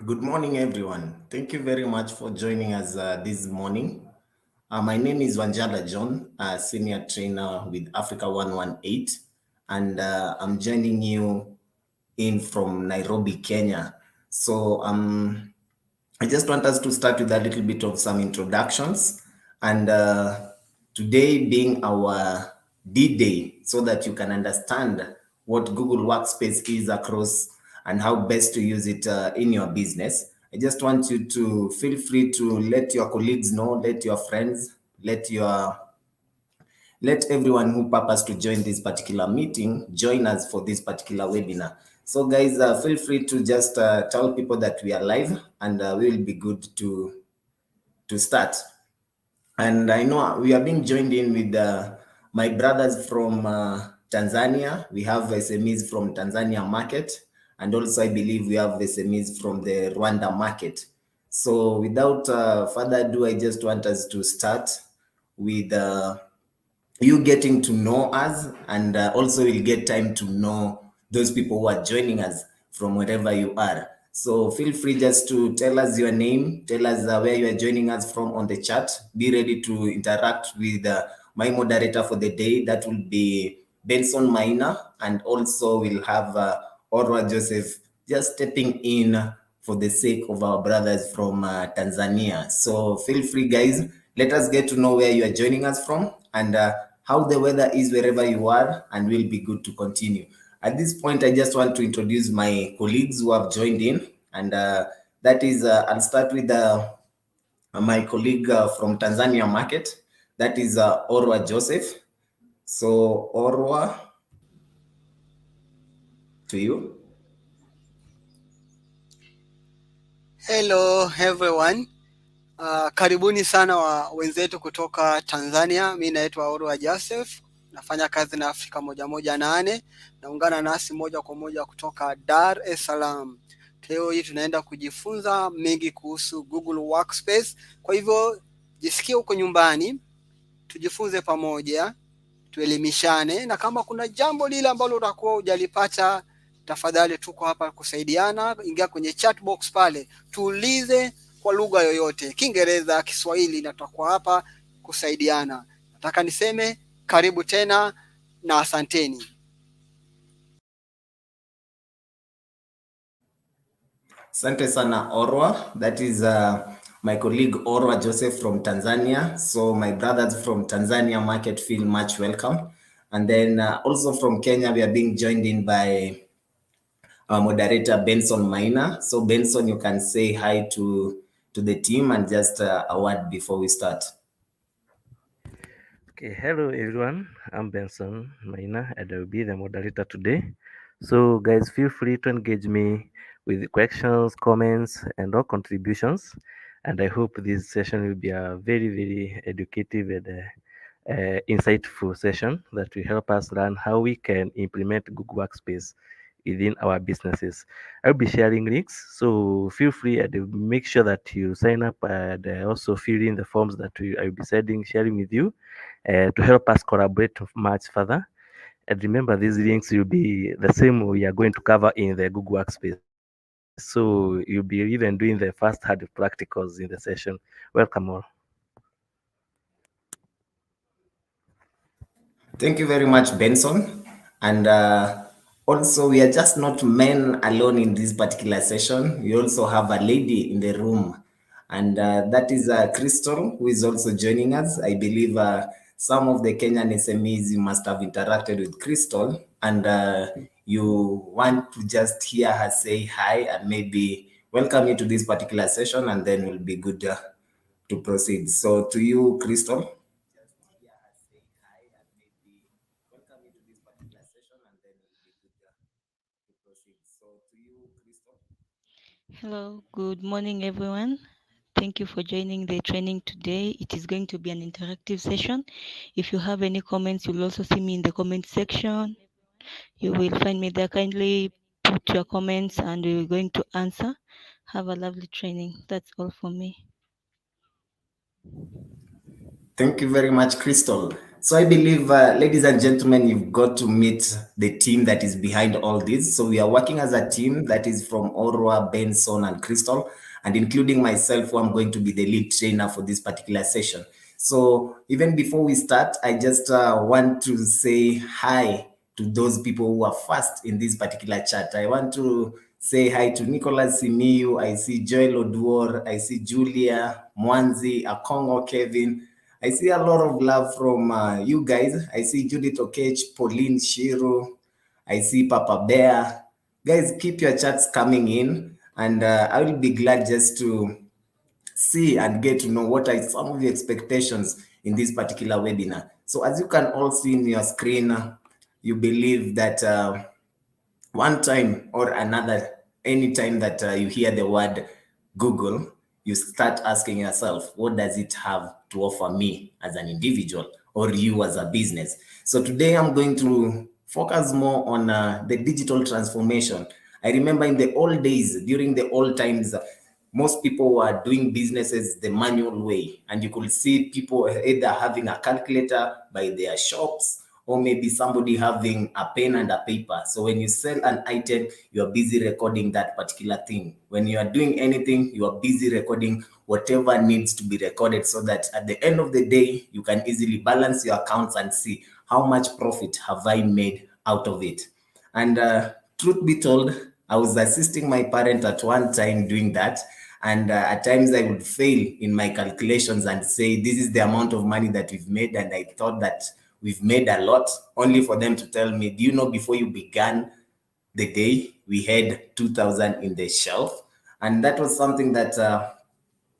Good morning, everyone. Thank you very much for joining us this morning. My name is Wanjala John, a senior trainer with Africa 118, and I'm joining you in from Nairobi, Kenya. So I just want us to start with a little bit of some introductions. And today being our D-Day, so that you can understand what Google Workspace is across and how best to use it in your business. I just want you to feel free to let your colleagues know, let your friends, let everyone who purpose to join this particular meeting join us for this particular webinar. So guys, feel free to just tell people that we are live, and we will be good to start. And I know we are being joined in with my brothers from Tanzania. We have SMEs from Tanzania market, and also I believe we have SMEs from the Rwanda market. So without further ado, I just want us to start with you getting to know us, and also we'll get time to know those people who are joining us from wherever you are. So feel free just to tell us your name, tell us where you are joining us from on the chat. Be ready to interact with my moderator for the day. That will be Benson Maina, and also we'll have Orwa Joseph just stepping in for the sake of our brothers from Tanzania. So feel free, guys. Let us get to know where you are joining us from, and how the weather is wherever you are, and we'll be good to continue. At this point, I just want to introduce my colleagues who have joined in, and that is, I'll start with my colleague from Tanzania market. That is Orwa Joseph. So Orwa, to you. Hello everyone. Karibuni sana wenzetu kutoka Tanzania. Mimi naitwa Orwa Joseph. Nafanya kazi na Afrika 118. Naungana nasi moja kwa moja kutoka Dar es Salaam. Leo hii tunaenda kujifunza mengi kuhusu Google Workspace. Kwa hivyo jisikie uko nyumbani, tujifunze pamoja, tuelimishane, na kama kuna jambo lile ambalo utakuwa hujalipata, tafadhali tuko hapa kusaidiana. Ingia kwenye chat box pale, tuulize kwa lugha yoyote, Kiingereza, Kiswahili, na tutakuwa hapa kusaidiana. Nataka niseme karibu tena na asanteni. Asante sana Orwa. That is my colleague Orwa Joseph from Tanzania. So my brothers from Tanzania market feel much welcome. And then also from Kenya, we are being joined in by our moderator Benson Maina. So Benson, you can say hi to the team and just a word before we start. Okay, hello everyone. I'm Benson Maina, and I'll be the moderator today. So, guys, feel free to engage me with questions, comments, and all contributions. And I hope this session will be a very, very educative and insightful session that will help us learn how we can implement Google Workspace within our businesses. I'll be sharing links, so feel free and make sure that you sign up and also fill in the forms that I'll be sharing with you to help us collaborate much further. And remember, these links will be the same we are going to cover in the Google Workspace. So you'll be even doing the first hard practicals in the session. Welcome all. Thank you very much, Benson. And also, we are just not men alone in this particular session. We also have a lady in the room, and that is Crystal, who is also joining us. I believe some of the Kenyan SMEs, you must have interacted with Crystal, and you want to just hear her say hi and maybe welcome you to this particular session, and then we'll be good to proceed. So to you, Crystal. Hello, good morning, everyone. Thank you for joining the training today. It is going to be an interactive session. If you have any comments, you'll also see me in the comment section. You will find me there. Kindly put your comments and we're going to answer. Have a lovely training. That's all for me. Thank you very much, Crystal. So I believe, ladies and gentlemen, you've got to meet the team that is behind all this. So we are working as a team that is from Orwa, Benson, and Crystal, and including myself, who I'm going to be the lead trainer for this particular session. So even before we start, I just want to say hi to those people who are first in this particular chat. I want to say hi to Nicholas Simiyu. I see Joel Oduor. I see Julia, Mwanzi, Akongo, Kevin. I see a lot of love from you guys. I see Judith Okech, Pauline Shiro. I see Papa Bear. Guys, keep your chats coming in, and I will be glad just to see and get to know what are some of the expectations in this particular webinar. So as you can all see in your screen, you believe that one time or another, anytime that you hear the word Google, you start asking yourself, what does it have to offer me as an individual or you as a business? So today I'm going to focus more on the digital transformation. I remember in the old days, during the old times, most people were doing businesses the manual way, and you could see people either having a calculator by their shops, or maybe somebody having a pen and a paper. So when you sell an item, you're busy recording that particular thing. When you are doing anything, you are busy recording whatever needs to be recorded, so that at the end of the day, you can easily balance your accounts and see how much profit have I made out of it. And truth be told, I was assisting my parent at one time doing that. And at times I would fail in my calculations and say, this is the amount of money that we've made. And I thought that we've made a lot, only for them to tell me, do you know, before you began the day, we had 2,000 in the shelf. And that was something that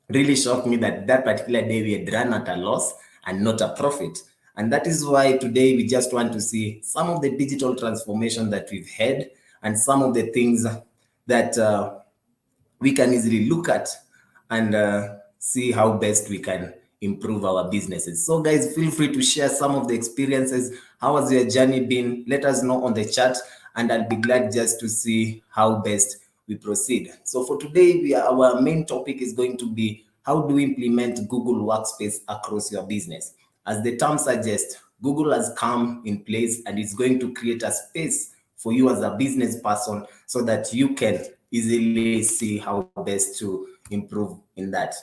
really shocked me, that that particular day we had run at a loss and not a profit. And that is why today we just want to see some of the digital transformation that we've had and some of the things that we can easily look at and see how best we can improve our businesses. So guys, feel free to share some of the experiences. How has your journey been? Let us know on the chat, and I'll be glad just to see how best we proceed. So for today, our main topic is going to be how do we implement Google Workspace across your business. As the term suggests, Google has come in place and it's going to create a space for you as a business person so that you can easily see how best to improve in that.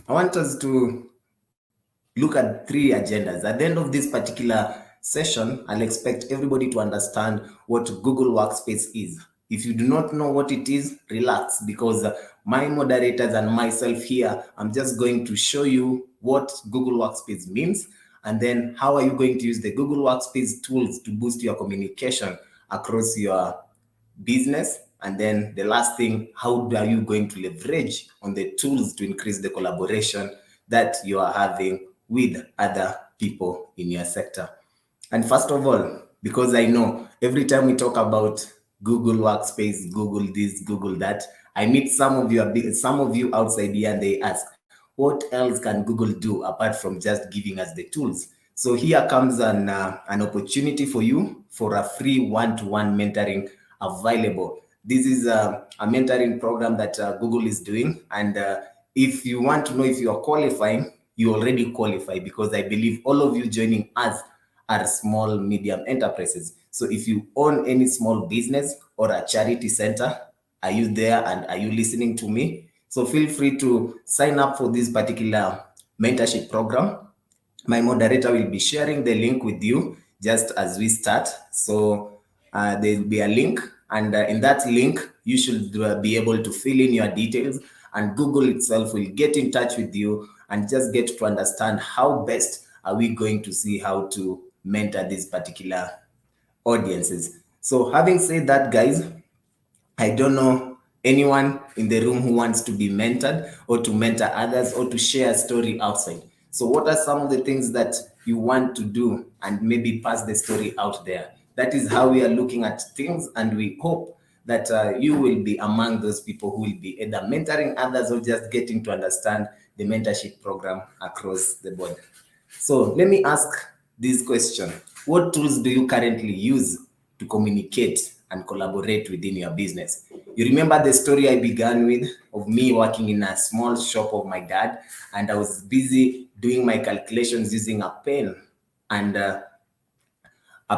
I want us to look at 3 agendas. At the end of this particular session, I'll expect everybody to understand what Google Workspace is. If you do not know what it is, relax, because my moderators and myself here, I'm just going to show you what Google Workspace means, and then how are you going to use the Google Workspace tools to boost your communication across your business. And then the last thing, how are you going to leverage on the tools to increase the collaboration that you are having with other people in your sector. And first of all, because I know every time we talk about Google Workspace, Google this, Google that, I meet some of you outside here and they ask, what else can Google do apart from just giving us the tools? So here comes an opportunity for you for a free one-to-one mentoring available. This is a mentoring program that Google is doing. And if you want to know if you are qualifying, you already qualify, because I believe all of you joining us are small, medium enterprises. So if you own any small business or a charity center, are you there and are you listening to me? So feel free to sign up for this particular mentorship program. My moderator will be sharing the link with you just as we start. So there will be a link, and in that link, you should be able to fill in your details, and Google itself will get in touch with you and just get to understand how best are we going to see how to mentor these particular audiences. So having said that, guys, I don't know anyone in the room who wants to be mentored or to mentor others or to share a story outside. So what are some of the things that you want to do and maybe pass the story out there? That is how we are looking at things, and we hope that you will be among those people who will be either mentoring others or just getting to understand the mentorship program across the board. So let me ask this question. What tools do you currently use to communicate and collaborate within your business. You remember the story I began with of me working in a small shop of my dad, and I was busy doing my calculations using a pen and a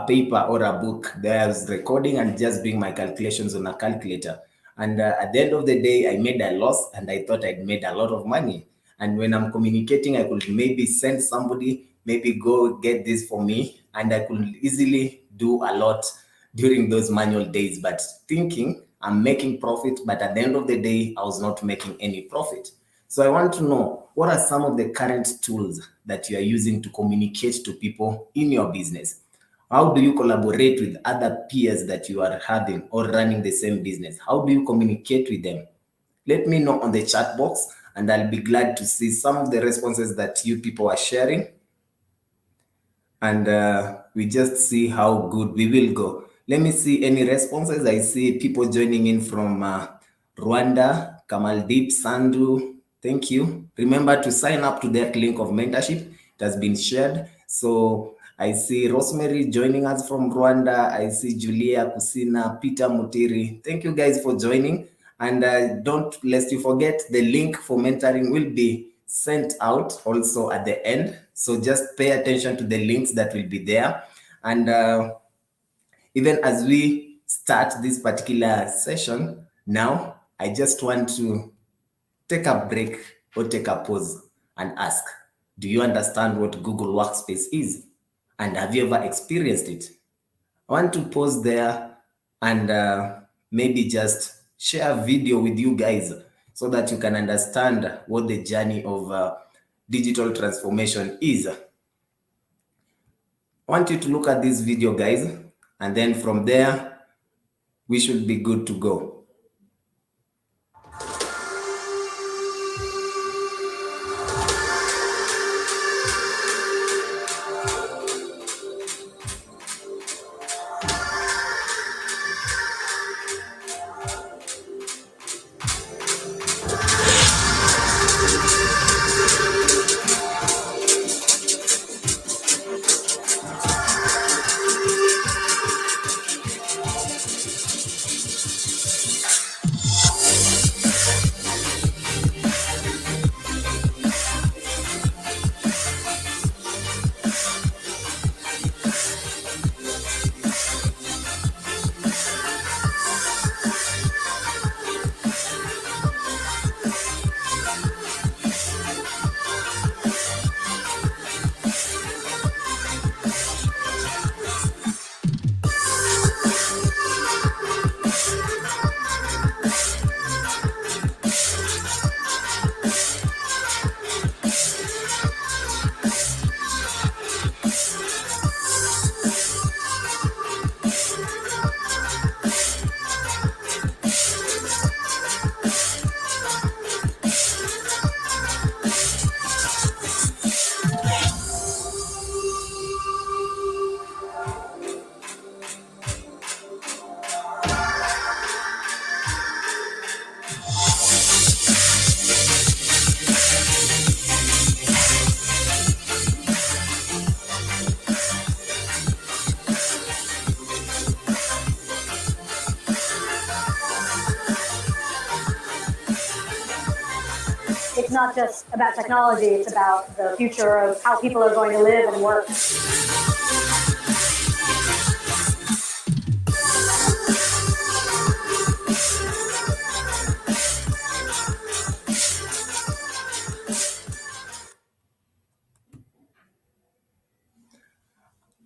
paper or a book. There I was recording and just doing my calculations on a calculator. And at the end of the day, I made a loss and I thought I'd made a lot of money. And when I'm communicating, I could maybe send somebody, maybe go get this for me. And I could easily do a lot during those manual days, but thinking I'm making profit, but at the end of the day, I was not making any profit. So I want to know, what are some of the current tools that you are using to communicate to people in your business? How do you collaborate with other peers that you are having or running the same business? How do you communicate with them? Let me know on the chat box, and I'll be glad to see some of the responses that you people are sharing. And we just see how good we will go. Let me see any responses. I see people joining in from Rwanda, Kamaldeep, Sandu. Thank you. Remember to sign up to that link of mentorship. It has been shared. So I see Rosemary joining us from Rwanda. I see Julia Kusina, Peter Mutiri. Thank you guys for joining. And don't lest you forget, the link for mentoring will be sent out also at the end. So just pay attention to the links that will be there. And even as we start this particular session now, I just want to take a break or take a pause and ask, do you understand what Google Workspace is? And have you ever experienced it? I want to pause there and maybe just share a video with you guys so that you can understand what the journey of digital transformation is. I want you to look at this video, guys, and then from there, we should be good to go. It's not just about technology, it's about the future of how people are going to live and work.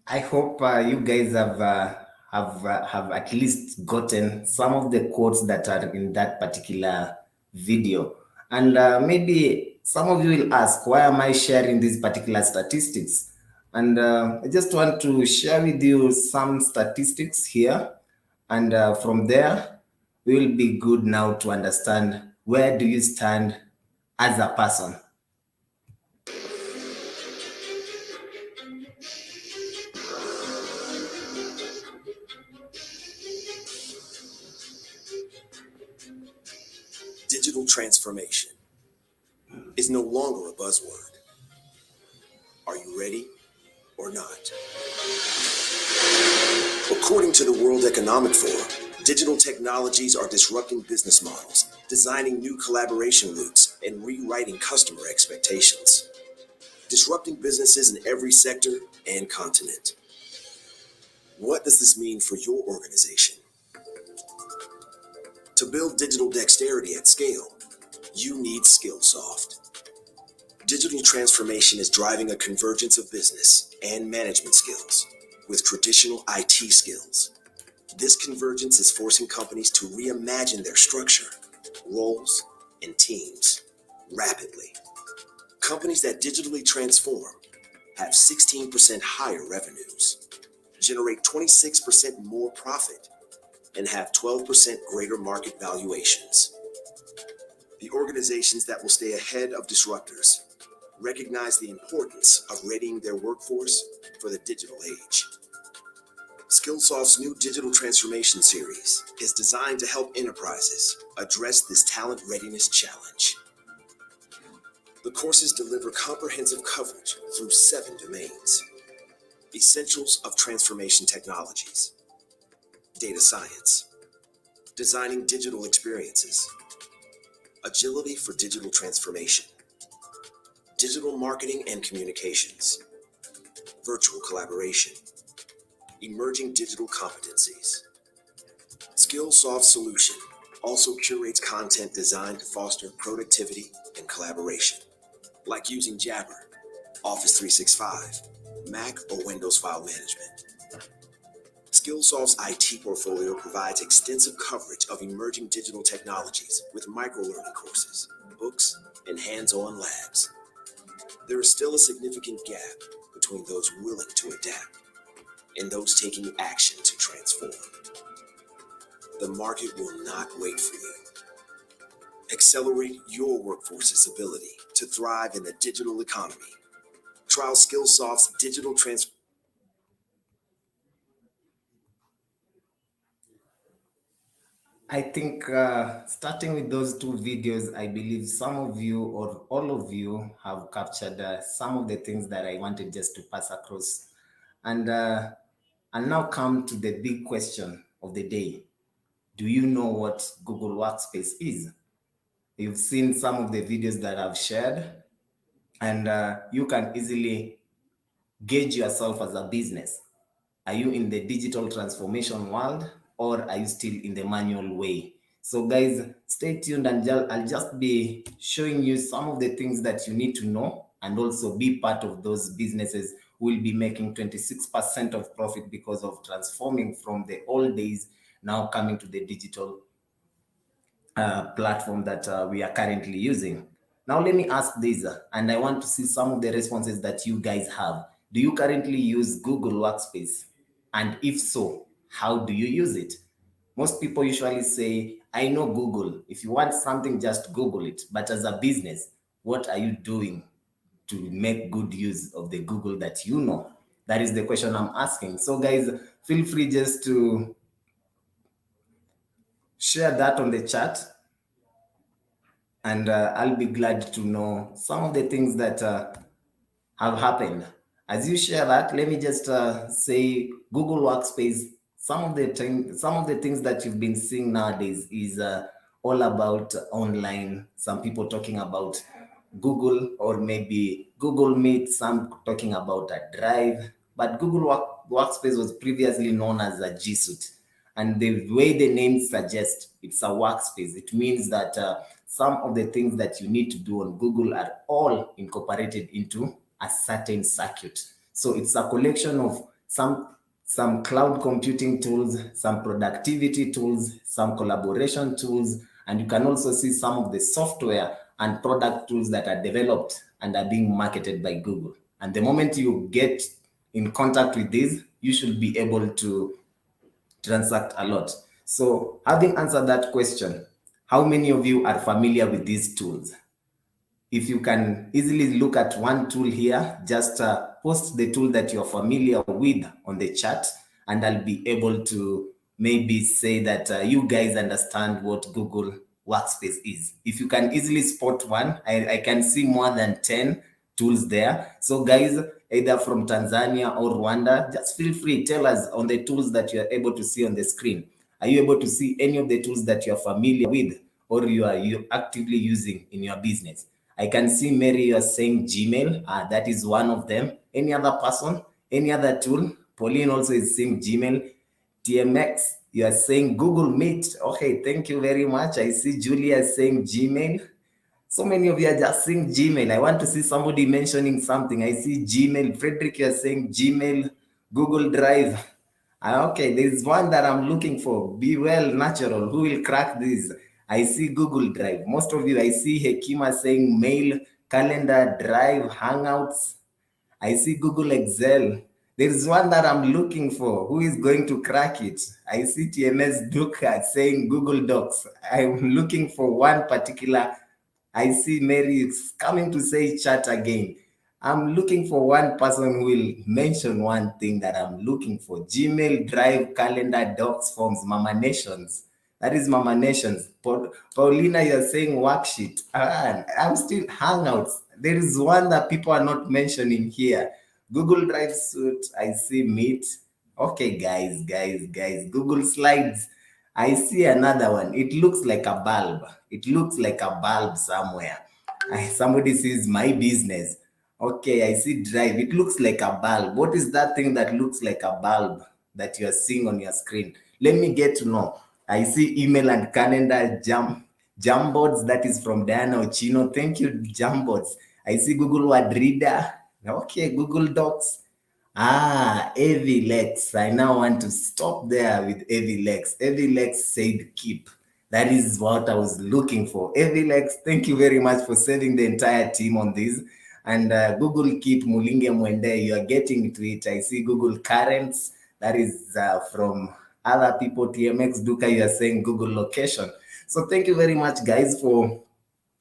I hope you guys have at least gotten some of the quotes that are in that particular video. And maybe some of you will ask, why am I sharing these particular statistics? And I just want to share with you some statistics here. And from there, we will be good now to understand, where do you stand as a person? Digital transformation is no longer a buzzword. Are you ready or not? According to the World Economic Forum, digital technologies are disrupting business models, designing new collaboration routes, and rewriting customer expectations, disrupting businesses in every sector and continent. What does this mean for your organization? To build digital dexterity at scale, you need Skillsoft. Digital transformation is driving a convergence of business and management skills with traditional IT skills. This convergence is forcing companies to reimagine their structure, roles, and teams rapidly. Companies that digitally transform have 16% higher revenues, generate 26% more profit, and have 12% greater market valuations. The organizations that will stay ahead of disruptors recognize the importance of readying their workforce for the digital age. Skillsoft's new digital transformation series is designed to help enterprises address this talent readiness challenge. The courses deliver comprehensive coverage through 7 domains: essentials of transformation technologies, data science, designing digital experiences, agility for digital transformation, digital marketing and communications, virtual collaboration, emerging digital competencies. Skillsoft Solution also curates content designed to foster productivity and collaboration, like using Jabber, Office 365, Mac or Windows file management. Skillsoft's IT portfolio provides extensive coverage of emerging digital technologies with micro-learning courses, books, and hands-on labs. There is still a significant gap between those willing to adapt and those taking action to transform. The market will not wait for you. Accelerate your workforce's ability to thrive in the digital economy. Trial Skillsoft's digital transformation. I think starting with those 2 videos, I believe some of you or all of you have captured some of the things that I wanted just to pass across. And I'll now come to the big question of the day. Do you know what Google Workspace is? You've seen some of the videos that I've shared, and you can easily gauge yourself as a business. Are you in the digital transformation world, or are you still in the manual way? So guys, stay tuned, and I'll just be showing you some of the things that you need to know and also be part of those businesses who will be making 26% of profit because of transforming from the old days now coming to the digital platform that we are currently using. Now let me ask this, and I want to see some of the responses that you guys have. Do you currently use Google Workspace? And if so, how do you use it? Most people usually say, I know Google. If you want something, just Google it. But as a business, what are you doing to make good use of the Google that you know? That is the question I'm asking. So guys, feel free just to share that on the chat, and I'll be glad to know some of the things that have happened. As you share that, let me just say Google Workspace. Some of the things that you've been seeing nowadays is all about online. Some people talking about Google or maybe Google Meet, some talking about a Drive. But Google Workspace was previously known as a G Suite. And the way the name suggests, it's a workspace. It means that some of the things that you need to do on Google are all incorporated into a certain circuit. So it's a collection of some cloud computing tools, some productivity tools, some collaboration tools, and you can also see some of the software and product tools that are developed and are being marketed by Google. And the moment you get in contact with these, you should be able to transact a lot. So having answered that question, how many of you are familiar with these tools? If you can easily look at one tool here, just post the tool that you're familiar with on the chat, and I'll be able to maybe say that you guys understand what Google Workspace is. If you can easily spot one, I can see more than 10 tools there. So guys, either from Tanzania or Rwanda, just feel free. Tell us on the tools that you are able to see on the screen. Are you able to see any of the tools that you're familiar with or you are actively using in your business? I can see Mary, you are saying Gmail. That is one of them. Any other person? Any other tool? Pauline also is saying Gmail. TMX, you are saying Google Meet. Okay, thank you very much. I see Julia saying Gmail. So many of you are just saying Gmail. I want to see somebody mentioning something. I see Gmail. Frederick, you're saying Gmail, Google Drive. Okay, there's one that I'm looking for. Be well, natural. Who will crack this? I see Google Drive. Most of you, I see Hekima saying mail, calendar, drive, hangouts. I see Google Excel. There's one that I'm looking for. Who is going to crack it? I see TMS Duka saying Google Docs. I'm looking for one particular. I see Mary is coming to say chat again. I'm looking for one person who will mention one thing that I'm looking for. Gmail, Drive, Calendar, Docs, Forms, Mama Nations. That is Mama Nations. Paulina, you're saying worksheet. I'm still Hangouts. There is one that people are not mentioning here. Google Drive Suite, I see Meet. Okay, guys. Google Slides. I see another one. It looks like a bulb. It looks like a bulb somewhere. Somebody sees my business. Okay, I see Drive. It looks like a bulb. What is that thing that looks like a bulb that you are seeing on your screen? Let me get to know. I see email and calendar Jamboards. That is from Diana Ochino. Thank you, Jamboards. I see Google Word Reader. Okay, Google Docs. Lex. I now want to stop there with Lex. Lex said keep. That is what I was looking for. Lex, thank you very much for saving the entire team on this. And Google Keep, Mulinge Mwende, you are getting to it. I see Google Currents. That is from other people. TMX Duka, you are saying Google Location. So thank you very much, guys, for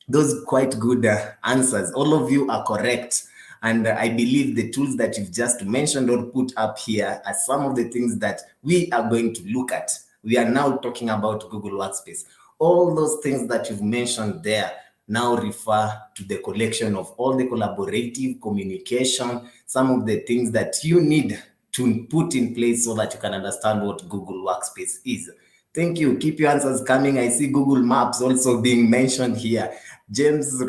those quite good answers. All of you are correct. And I believe the tools that you've just mentioned or put up here are some of the things that we are going to look at. We are now talking about Google Workspace. All those things that you've mentioned there now refer to the collection of all the collaborative communication, some of the things that you need to put in place so that you can understand what Google Workspace is. Thank you. Keep your answers coming. I see Google Maps also being mentioned here. James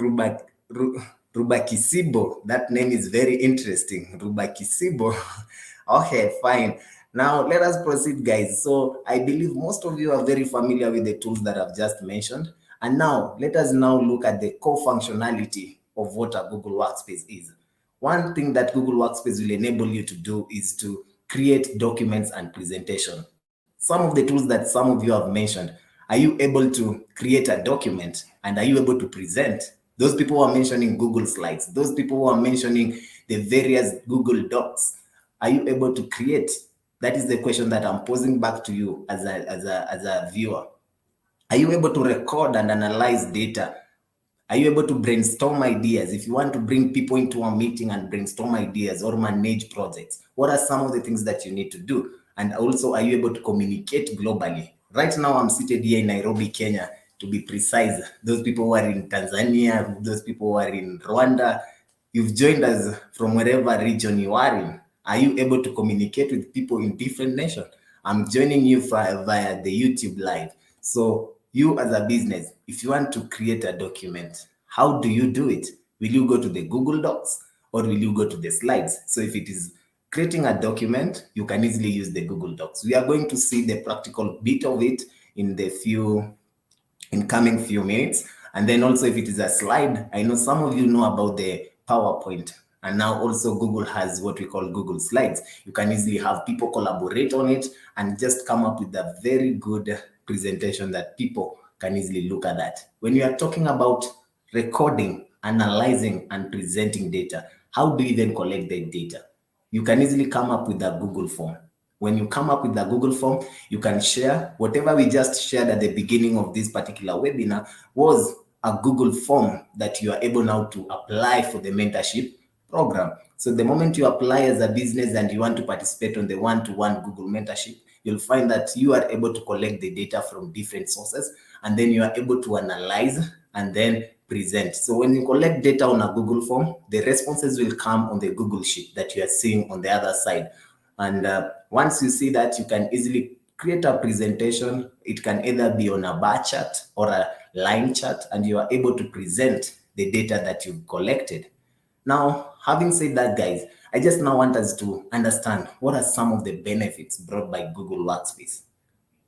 Rubakisibo. That name is very interesting. Rubakisibo. Okay, fine. Now let us proceed, guys. So I believe most of you are very familiar with the tools that I've just mentioned. And now let us now look at the core functionality of what a Google Workspace is. One thing that Google Workspace will enable you to do is to create documents and presentation. Some of the tools that some of you have mentioned, are you able to create a document and are you able to present? Those people who are mentioning Google Slides, those people who are mentioning the various Google Docs, are you able to create? That is the question that I'm posing back to you as a viewer. Are you able to record and analyze data? Are you able to brainstorm ideas? If you want to bring people into a meeting and brainstorm ideas or manage projects, what are some of the things that you need to do? And also, are you able to communicate globally? Right now, I'm seated here in Nairobi, Kenya, to be precise. Those people who are in Tanzania, those people who are in Rwanda, you've joined us from wherever region you are in. Are you able to communicate with people in different nations? I'm joining you via the YouTube live. So you as a business, if you want to create a document, how do you do it? Will you go to the Google Docs or will you go to the slides? So if it is creating a document, you can easily use the Google Docs. We are going to see the practical bit of it in the coming few minutes. And then also if it is a slide, I know some of you know about the PowerPoint. And now also Google has what we call Google Slides. You can easily have people collaborate on it and just come up with a very good presentation that people can easily look at that. When you are talking about recording, analyzing, and presenting data, how do you then collect the data? You can easily come up with a Google form. When you come up with the Google form, you can share whatever we just shared at the beginning of this particular webinar was a Google form that you are able now to apply for the mentorship program. So the moment you apply as a business and you want to participate on the one-to-one Google mentorship, you'll find that you are able to collect the data from different sources, and then you are able to analyze and then present. So when you collect data on a Google form, the responses will come on the Google Sheet that you are seeing on the other side. And once you see that, you can easily create a presentation. It can either be on a bar chart or a line chart, and you are able to present the data that you've collected. Now, having said that, guys, I just now want us to understand what are some of the benefits brought by Google Workspace.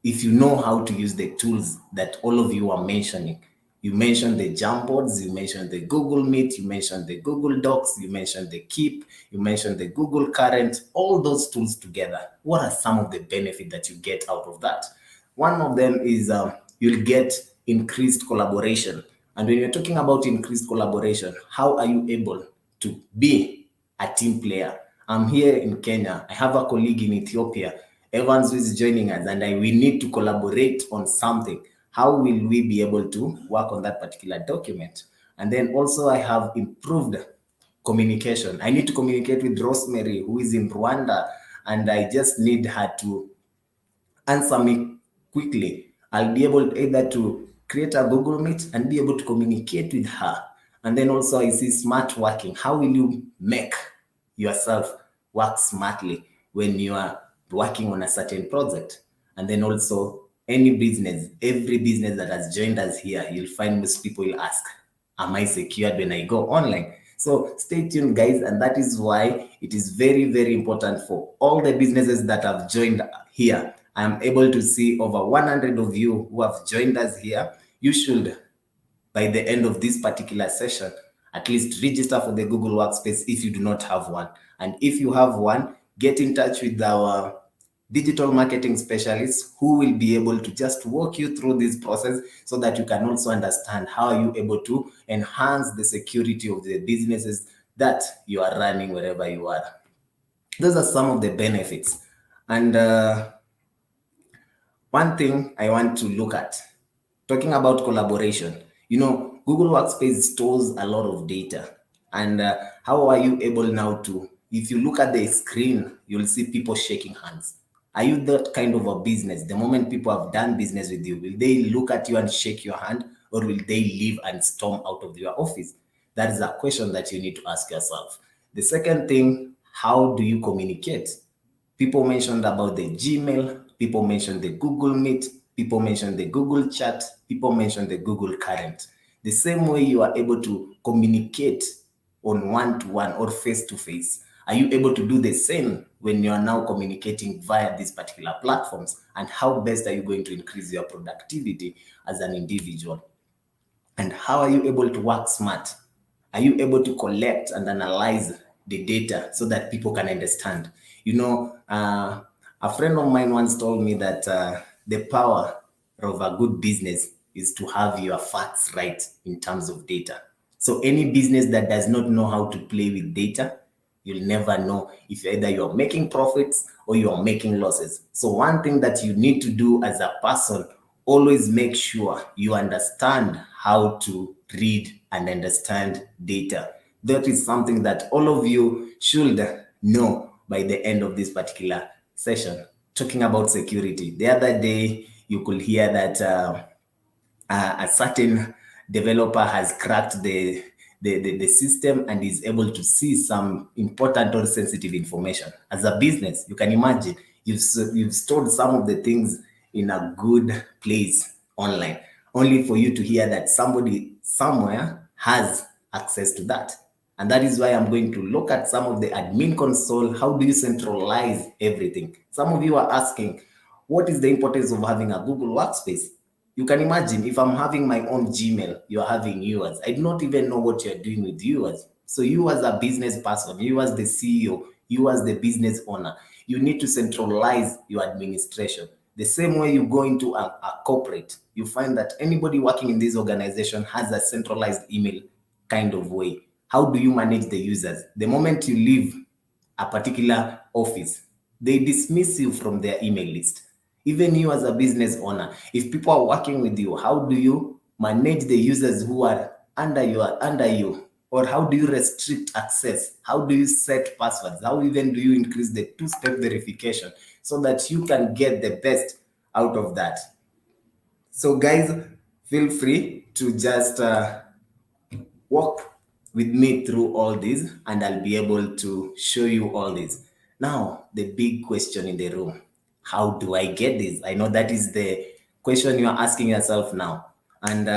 If you know how to use the tools that all of you are mentioning, you mentioned the Jamboards, you mentioned the Google Meet, you mentioned the Google Docs, you mentioned the Keep, you mentioned the Google Current, all those tools together. What are some of the benefits that you get out of that? One of them is you'll get increased collaboration. And when you're talking about increased collaboration, how are you able to be a team player? I'm here in Kenya. I have a colleague in Ethiopia, Evans, who is joining us, and we need to collaborate on something. How will we be able to work on that particular document? And then also I have improved communication. I need to communicate with Rosemary, who is in Rwanda, and I just need her to answer me quickly. I'll be able either to create a Google Meet and be able to communicate with her. And then also I see smart working. How will you make yourself work smartly when you are working on a certain project? And then also any business, every business that has joined us here, you'll find most people will ask, am I secured when I go online? So stay tuned, guys, and that is why it is very, very important for all the businesses that have joined here. I'm able to see over 100 of you who have joined us here. You should, by the end of this particular session, at least register for the Google Workspace if you do not have one. And if you have one, get in touch with our digital marketing specialists who will be able to just walk you through this process so that you can also understand how are you able to enhance the security of the businesses that you are running wherever you are. Those are some of the benefits. And one thing I want to look at, talking about collaboration, Google Workspace stores a lot of data. And how are you able now to, if you look at the screen, you'll see people shaking hands. Are you that kind of a business? The moment people have done business with you, will they look at you and shake your hand, or will they leave and storm out of your office? That is a question that you need to ask yourself. The second thing, how do you communicate? People mentioned about the Gmail, people mentioned the Google Meet, people mentioned the Google Chat, people mentioned the Google Current. The same way you are able to communicate on one-to-one or face-to-face, are you able to do the same when you are now communicating via these particular platforms? And how best are you going to increase your productivity as an individual? And how are you able to work smart? Are you able to collect and analyze the data so that people can understand? A friend of mine once told me that the power of a good business is to have your facts right in terms of data. So any business that does not know how to play with data, you'll never know if either you're making profits or you're making losses. So one thing that you need to do as a person, always make sure you understand how to read and understand data. That is something that all of you should know by the end of this particular session. Talking about security, the other day you could hear that a certain developer has cracked the system and is able to see some important or sensitive information. As a business, you can imagine you've stored some of the things in a good place online, only for you to hear that somebody somewhere has access to that. And that is why I'm going to look at some of the admin console. How do you centralize everything? Some of you are asking, what is the importance of having a Google Workspace? You can imagine if I'm having my own Gmail, you're having yours. I do not even know what you're doing with yours. So you as a business person, you as the CEO, you as the business owner, you need to centralize your administration. The same way you go into a corporate, you find that anybody working in this organization has a centralized email kind of way. How do you manage the users? The moment you leave a particular office, they dismiss you from their email list. Even you as a business owner, if people are working with you, how do you manage the users who are under you? Or how do you restrict access? How do you set passwords? How even do you increase the two-step verification so that you can get the best out of that? So guys, feel free to just walk with me through all this, and I'll be able to show you all this. Now, the big question in the room, how do I get this? I know that is the question you're asking yourself now. And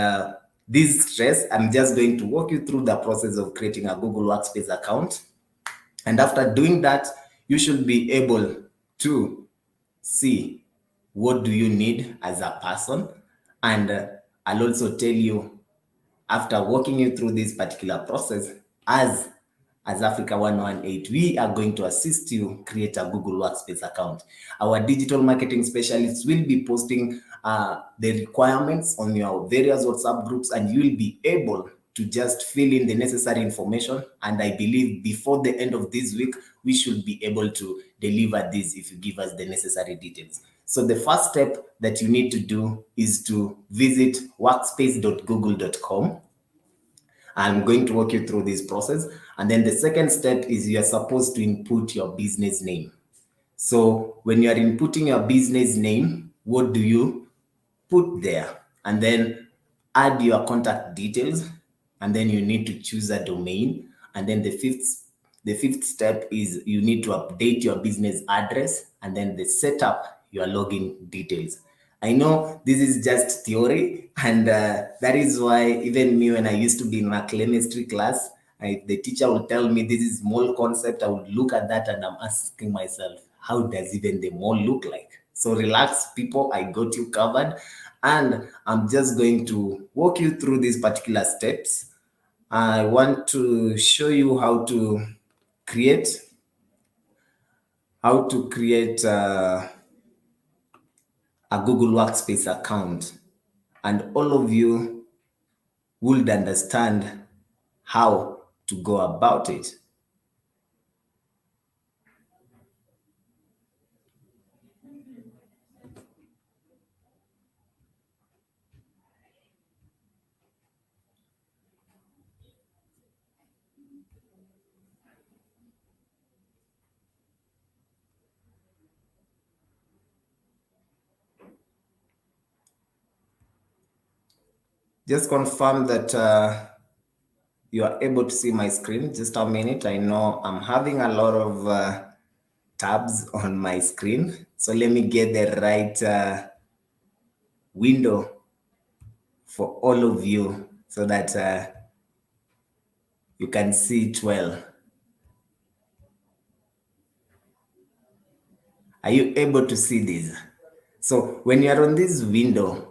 this stress, I'm just going to walk you through the process of creating a Google Workspace account. And after doing that, you should be able to see what do you need as a person. And I'll also tell you, after walking you through this particular process, as Africa 118, we are going to assist you create a Google Workspace account. Our digital marketing specialists will be posting the requirements on your various WhatsApp groups, and you will be able to just fill in the necessary information. And I believe before the end of this week, we should be able to deliver this if you give us the necessary details. So the first step that you need to do is to visit workspace.google.com. I'm going to walk you through this process. And then the second step is you are supposed to input your business name. So when you are inputting your business name, what do you put there? And then add your contact details. And then you need to choose a domain. And then the fifth step is you need to update your business address, and then the setup your login details. I know this is just theory, and that is why even me, when I used to be in a chemistry class, the teacher would tell me this is mole concept. I would look at that and I'm asking myself, how does even the mole look like? So relax, people, I got you covered. And I'm just going to walk you through these particular steps. I want to show you how to create a Google Workspace account, and all of you would understand how to go about it. Just confirm that you are able to see my screen. Just a minute. I know I'm having a lot of tabs on my screen. So let me get the right window for all of you so that you can see it well. Are you able to see this? So when you are on this window,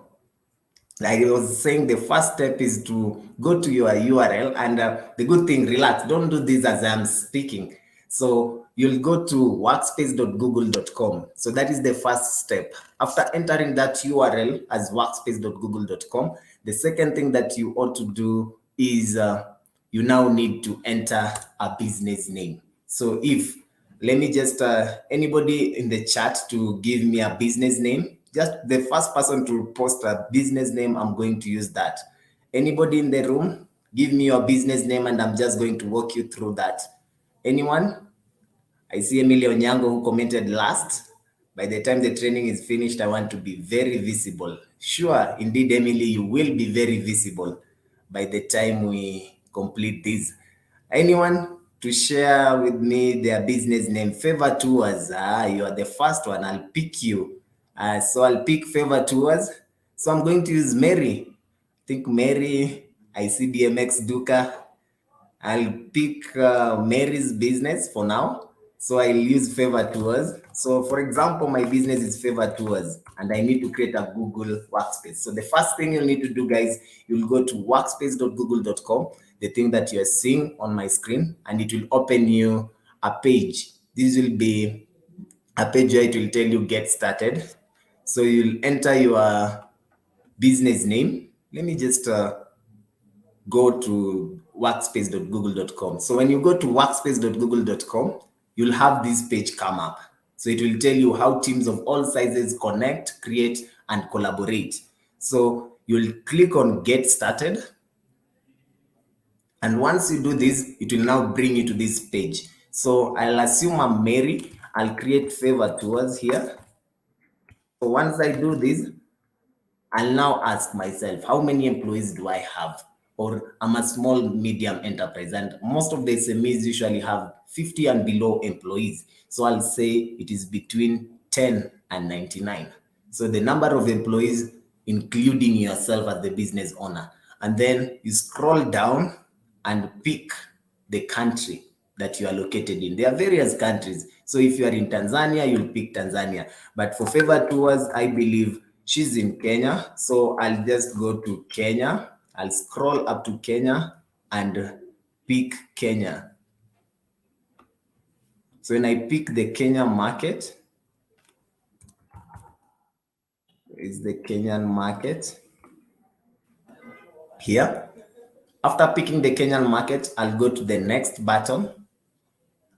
like I was saying, the first step is to go to your URL, and the good thing, relax, don't do this as I'm speaking. So you'll go to workspace.google.com. So that is the first step. After entering that URL as workspace.google.com, the second thing that you ought to do is you now need to enter a business name. So let me just, anybody in the chat to give me a business name. Just the first person to post a business name, I'm going to use that. Anybody in the room, give me your business name, and I'm just going to walk you through that. Anyone? I see Emily Onyango who commented last. By the time the training is finished, I want to be very visible. Sure, indeed, Emily, you will be very visible by the time we complete this. Anyone to share with me their business name? Favor Tours. You are the first one. I'll pick you. So I'll pick Favor Tours. So I'm going to use Mary. I think Mary, I see BMX Duka. I'll pick Mary's business for now. So I'll use Favor Tours. So for example, my business is Favor Tours, and I need to create a Google Workspace. So the first thing you'll need to do, guys, you'll go to workspace.google.com, the thing that you're seeing on my screen, and it will open you a page. This will be a page where it will tell you get started. So you'll enter your business name. Let me just go to workspace.google.com. So when you go to workspace.google.com, you'll have this page come up. So it will tell you how teams of all sizes connect, create, and collaborate. So you'll click on Get Started. And once you do this, it will now bring you to this page. So I'll assume I'm Mary. I'll create Favor Tours here. So once I do this, I'll now ask myself, how many employees do I have? or I'm a small medium enterprise, and most of the SMEs usually have 50 and below employees. So I'll say it is between 10 and 99. So the number of employees, including yourself as the business owner. And then you scroll down and pick the country that you are located in. There are various countries. So if you are in Tanzania, you'll pick Tanzania. But for Favor Tours, I believe she's in Kenya. So I'll just go to Kenya. I'll scroll up to Kenya and pick Kenya. So when I pick the Kenya market, is the Kenyan market here. After picking the Kenyan market, I'll go to the next button,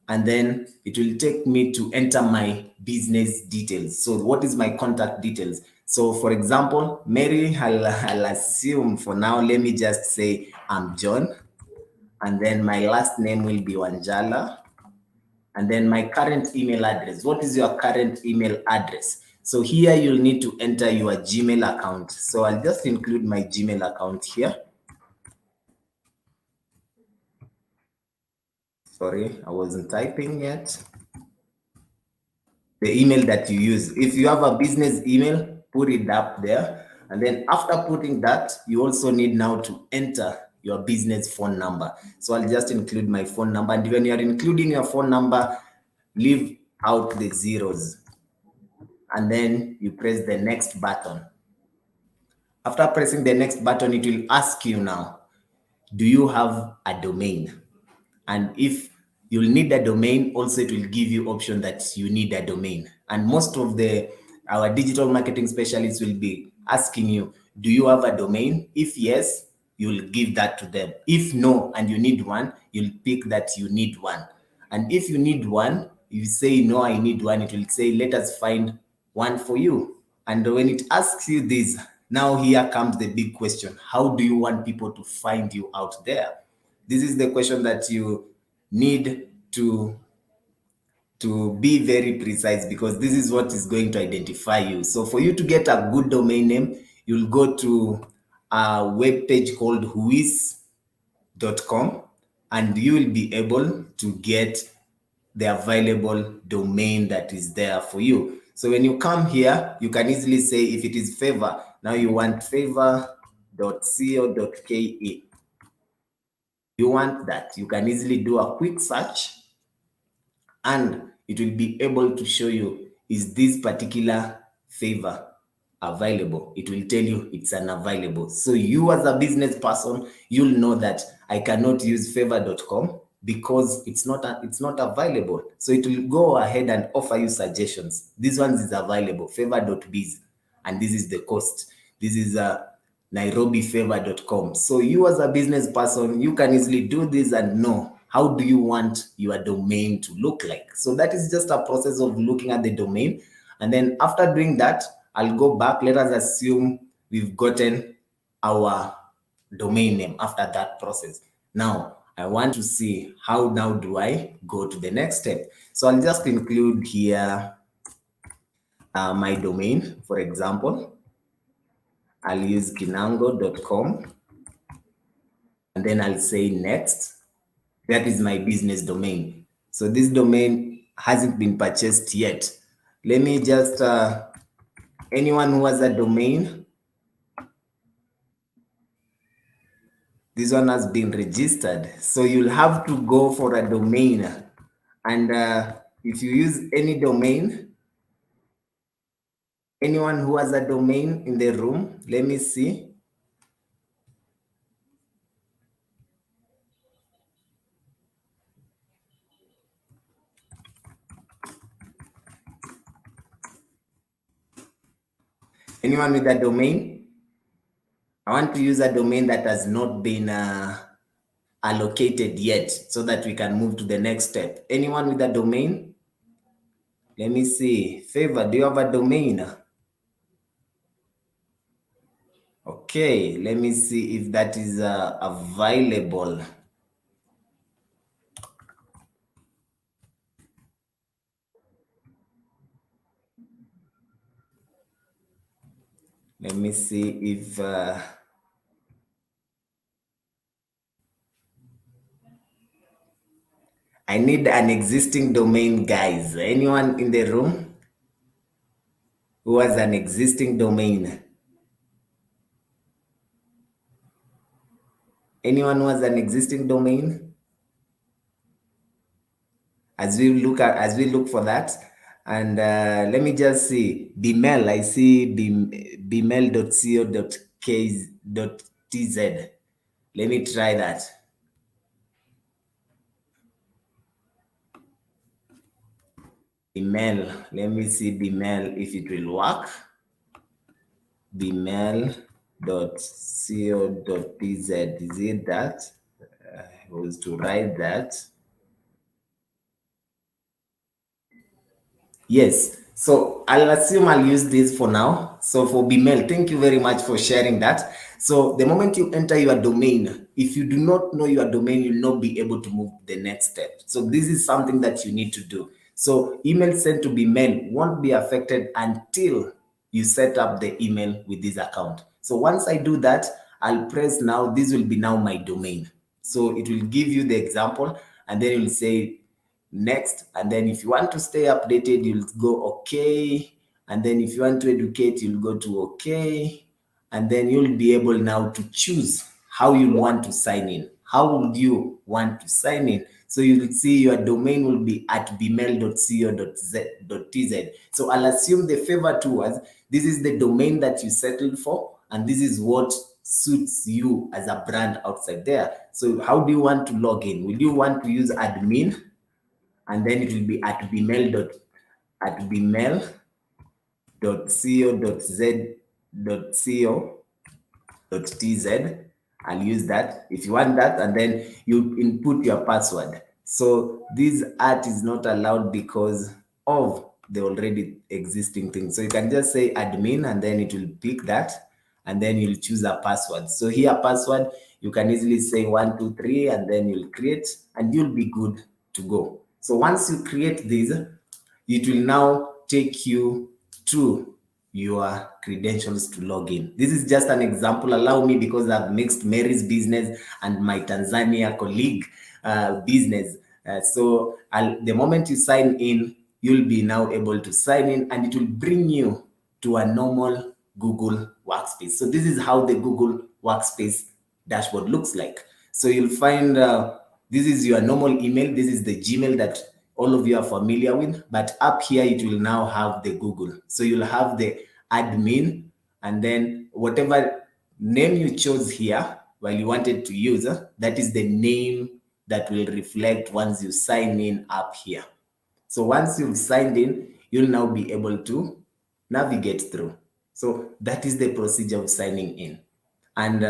and then it will take me to enter my business details. So what is my contact details? So for example, Mary, I'll assume for now, let me just say I'm John, and then my last name will be Wanjala, and then my current email address. What is your current email address? So here you'll need to enter your Gmail account. So I'll just include my Gmail account here. Sorry, I wasn't typing yet. The email that you use. If you have a business email, put it up there. And then after putting that, you also need now to enter your business phone number. So I'll just include my phone number. And when you're including your phone number, leave out the zeros. And then you press the next button. After pressing the next button, it will ask you now, do you have a domain? And if you'll need a domain, also it will give you option that you need a domain. And most of our digital marketing specialists will be asking you, do you have a domain? If yes, you'll give that to them. If no, and you need one, you'll pick that you need one. And if you need one, you say, no, I need one, it will say, let us find one for you. And when it asks you this, now here comes the big question. How do you want people to find you out there? This is the question that you need to be very precise, because this is what is going to identify you. So for you to get a good domain name, you'll go to a web page called whois.com, and you will be able to get the available domain that is there for you. So when you come here, you can easily say, if it is Favor, now you want favor.co.ke. You want that, you can easily do a quick search, and it will be able to show you, is this particular favor available? It will tell you it's unavailable. So you as a business person, you'll know that I cannot use favor.com because it's not available. So it will go ahead and offer you suggestions. This one is available, favor.biz, and this is the cost. This is nairobifavor.com. So you as a business person, you can easily do this and know how do you want your domain to look like. So that is just a process of looking at the domain. And then after doing that, I'll go back. Let us assume we've gotten our domain name after that process. Now, I want to see how now do I go to the next step. So I'll just include here my domain, for example. I'll use kinango.com, and then I'll say next. That is my business domain. So this domain hasn't been purchased yet. Let me just, anyone who has a domain, this one has been registered. So you'll have to go for a domain. And if you use any domain, anyone who has a domain in the room, let me see. Anyone with a domain? I want to use a domain that has not been allocated yet, so that we can move to the next step. Anyone with a domain? Let me see. Favor, do you have a domain? Okay, let me see if that is available. Let me see if I need an existing domain, guys. Anyone in the room who has an existing domain? Anyone who has an existing domain? As we look for that, and let me just see Bimel. I see bimel.co.tz. Let me try that. Bimel. Let me see Bimel if it will work. Bimel.co.tz. Is it that? I was to write that. Yes. So I'll assume I'll use this for now. So for Bimel, thank you very much for sharing that. So the moment you enter your domain, if you do not know your domain, you'll not be able to move the next step. So this is something that you need to do. So email sent to Bimel won't be affected until you set up the email with this account. So once I do that, I'll press now. This will be now my domain. So it will give you the example, and then it will say next, and then if you want to stay updated, you'll go okay, and then if you want to educate, you'll go to okay, and then you'll be able now to choose how you want to sign in. How would you want to sign in? So you'll see your domain will be at bimel.co.tz. So I'll assume the favor towards this is the domain that you settled for, and this is what suits you as a brand outside there. So how do you want to log in? Will you want to use admin? And then it will be at bimel.co.tz. I'll use that if you want that, and then you input your password. So this art is not allowed because of the already existing thing. So you can just say admin, and then it will pick that, and then you'll choose a password. So here password, you can easily say 123, and then you'll create, and you'll be good to go. So once you create this, it will now take you to your credentials to log in. This is just an example. Allow me, because I've mixed Mary's business and my Tanzania colleague business. So the moment you sign in, you'll be now able to sign in, and it will bring you to a normal Google Workspace. So this is how the Google Workspace dashboard looks like. So you'll find this is your normal email. This is the Gmail that all of you are familiar with, but up here it will now have the Google. So you'll have the admin, and then whatever name you chose here while you wanted to use, that is the name that will reflect once you sign in up here. So once you've signed in, you'll now be able to navigate through. So that is the procedure of signing in. And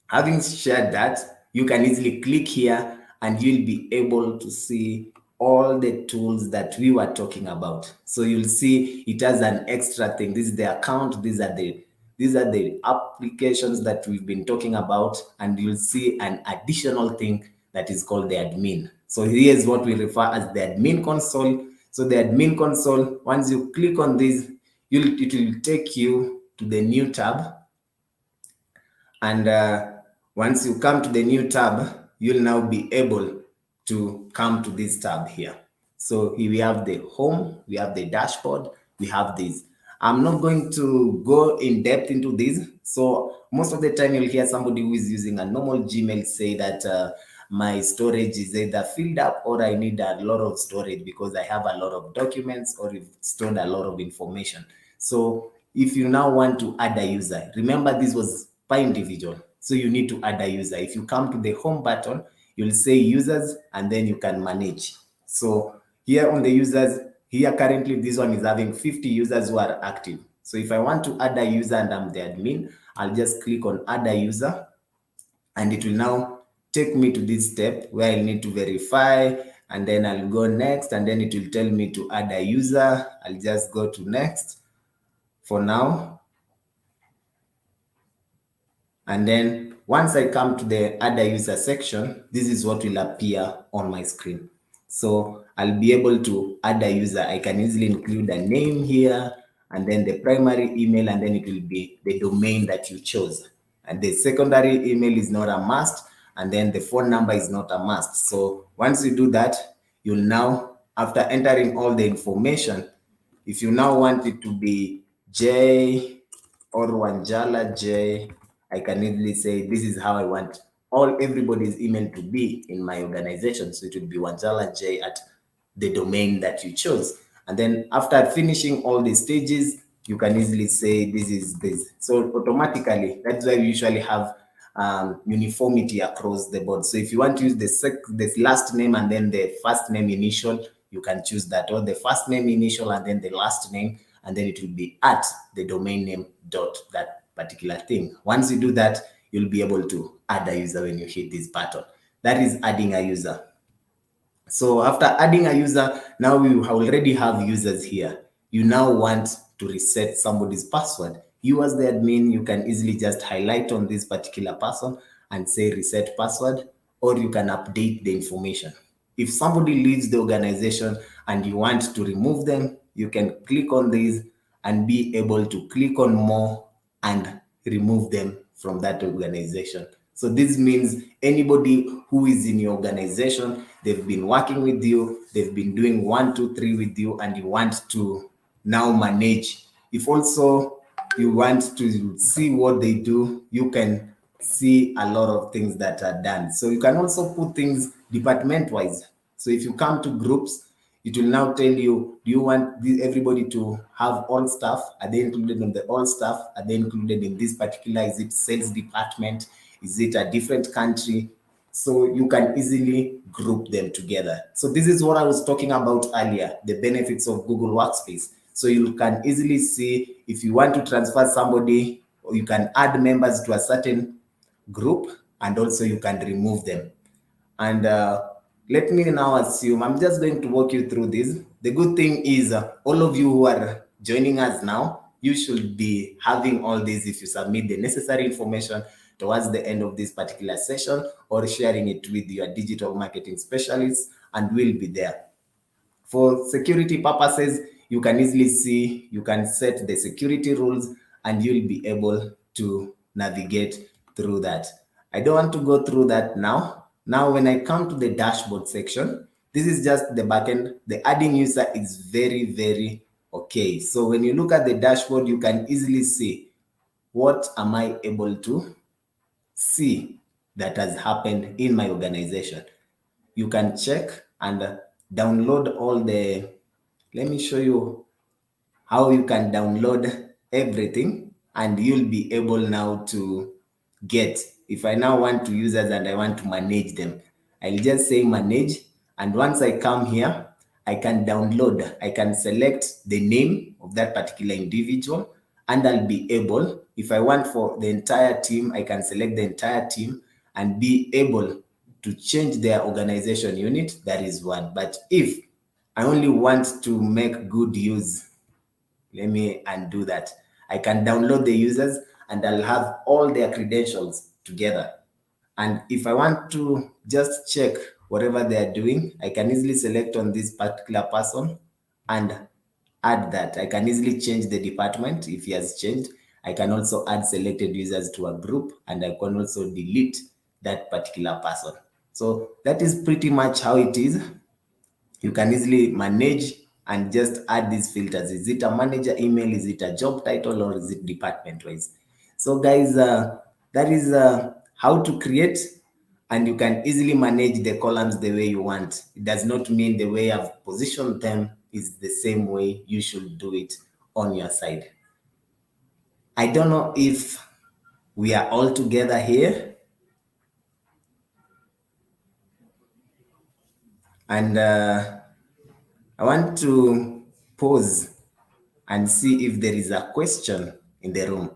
having shared that, you can easily click here, and you'll be able to see all the tools that we were talking about. So you'll see it has an extra thing. This is the account. These are the applications that we've been talking about, and you'll see an additional thing that is called the admin. So here's what we refer as the admin console. So the admin console, once you click on this, it will take you to the new tab. And once you come to the new tab, you'll now be able to come to this tab here. So here we have the home, we have the dashboard, we have this. I'm not going to go in depth into this. So most of the time you'll hear somebody who is using a normal Gmail say that my storage is either filled up, or I need a lot of storage because I have a lot of documents, or I've stored a lot of information. So if you now want to add a user, remember this was per individual. So you need to add a user. If you come to the home button, you'll say users, and then you can manage. So here on the users, here currently this one is having 50 users who are active. So if I want to add a user and I'm the admin, I'll just click on add a user, and it will now take me to this step where I need to verify, and then I'll go next, and then it will tell me to add a user. I'll just go to next for now. And then once I come to the add a user section, this is what will appear on my screen. So I'll be able to add a user. I can easily include a name here, and then the primary email, and then it will be the domain that you chose. And the secondary email is not a must. and then the phone number is not a must. So once you do that, you'll now, after entering all the information, if you now want it to be J or Wanjala J, I can easily say this is how I want everybody's email to be in my organization. So it will be Wanjala J at the domain that you chose. And then after finishing all the stages, you can easily say this is this. So automatically, that's why we usually have uniformity across the board. So if you want to use the last name and then the first name initial, you can choose that, or the first name initial and then the last name, and then it will be at the domain name dot that particular thing. Once you do that, you'll be able to add a user when you hit this button. That is adding a user. So after adding a user, now we already have users here. You now want to reset somebody's password. You as the admin, you can easily just highlight on this particular person and say reset password, or you can update the information. If somebody leaves the organization and you want to remove them, you can click on this and be able to click on more and remove them from that organization. So this means anybody who is in your organization, they've been working with you, they've been doing 1, 2, 3 with you, and you want to now manage. If also you want to see what they do, you can see a lot of things that are done. So you can also put things department-wise. So if you come to groups, it will now tell you, do you want everybody to have all staff? Are they included in the all staff? Are they included in this particular? Is it sales department? Is it a different country? So you can easily group them together. So this is what I was talking about earlier, the benefits of Google Workspace. So you can easily see if you want to transfer somebody, or you can add members to a certain group, and also you can remove them. And let me now assume, I'm just going to walk you through this. The good thing is all of you who are joining us now, you should be having all this if you submit the necessary information towards the end of this particular session, or sharing it with your digital marketing specialists, and we'll be there. For security purposes, you can easily see, you can set the security rules, and you'll be able to navigate through that. I don't want to go through that now. Now, when I come to the dashboard section, this is just the backend. The adding user is very, very okay. So when you look at the dashboard, you can easily see what am I able to see that has happened in my organization. You can check and download all the, let me show you how you can download everything, and you'll be able now to get, if I now want to users and I want to manage them, I'll just say manage. And once I come here, I can download, I can select the name of that particular individual, and I'll be able, if I want for the entire team, I can select the entire team and be able to change their organization unit. That is one. But if I only want to make good use, let me undo that. I can download the users and I'll have all their credentials together. And if I want to just check whatever they are doing, I can easily select on this particular person and add that. I can easily change the department if he has changed. I can also add selected users to a group, and I can also delete that particular person. So that is pretty much how it is. You can easily manage and just add these filters. Is it a manager email? Is it a job title? Or is it department wise? So guys, that is how to create, and you can easily manage the columns the way you want. It does not mean the way I've positioned them is the same way you should do it on your side. I don't know if we are all together here. And I want to pause and see if there is a question in the room.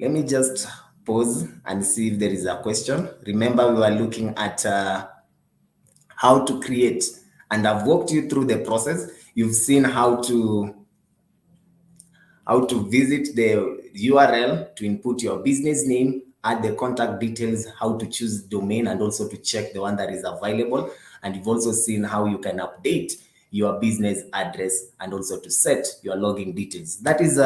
Let me just pause and see if there is a question. Remember, we were looking at how to create, and I've walked you through the process. You've seen how to visit the URL to input your business name, add the contact details, how to choose domain, and also to check the one that is available. And you've also seen how you can update your business address and also to set your login details. That is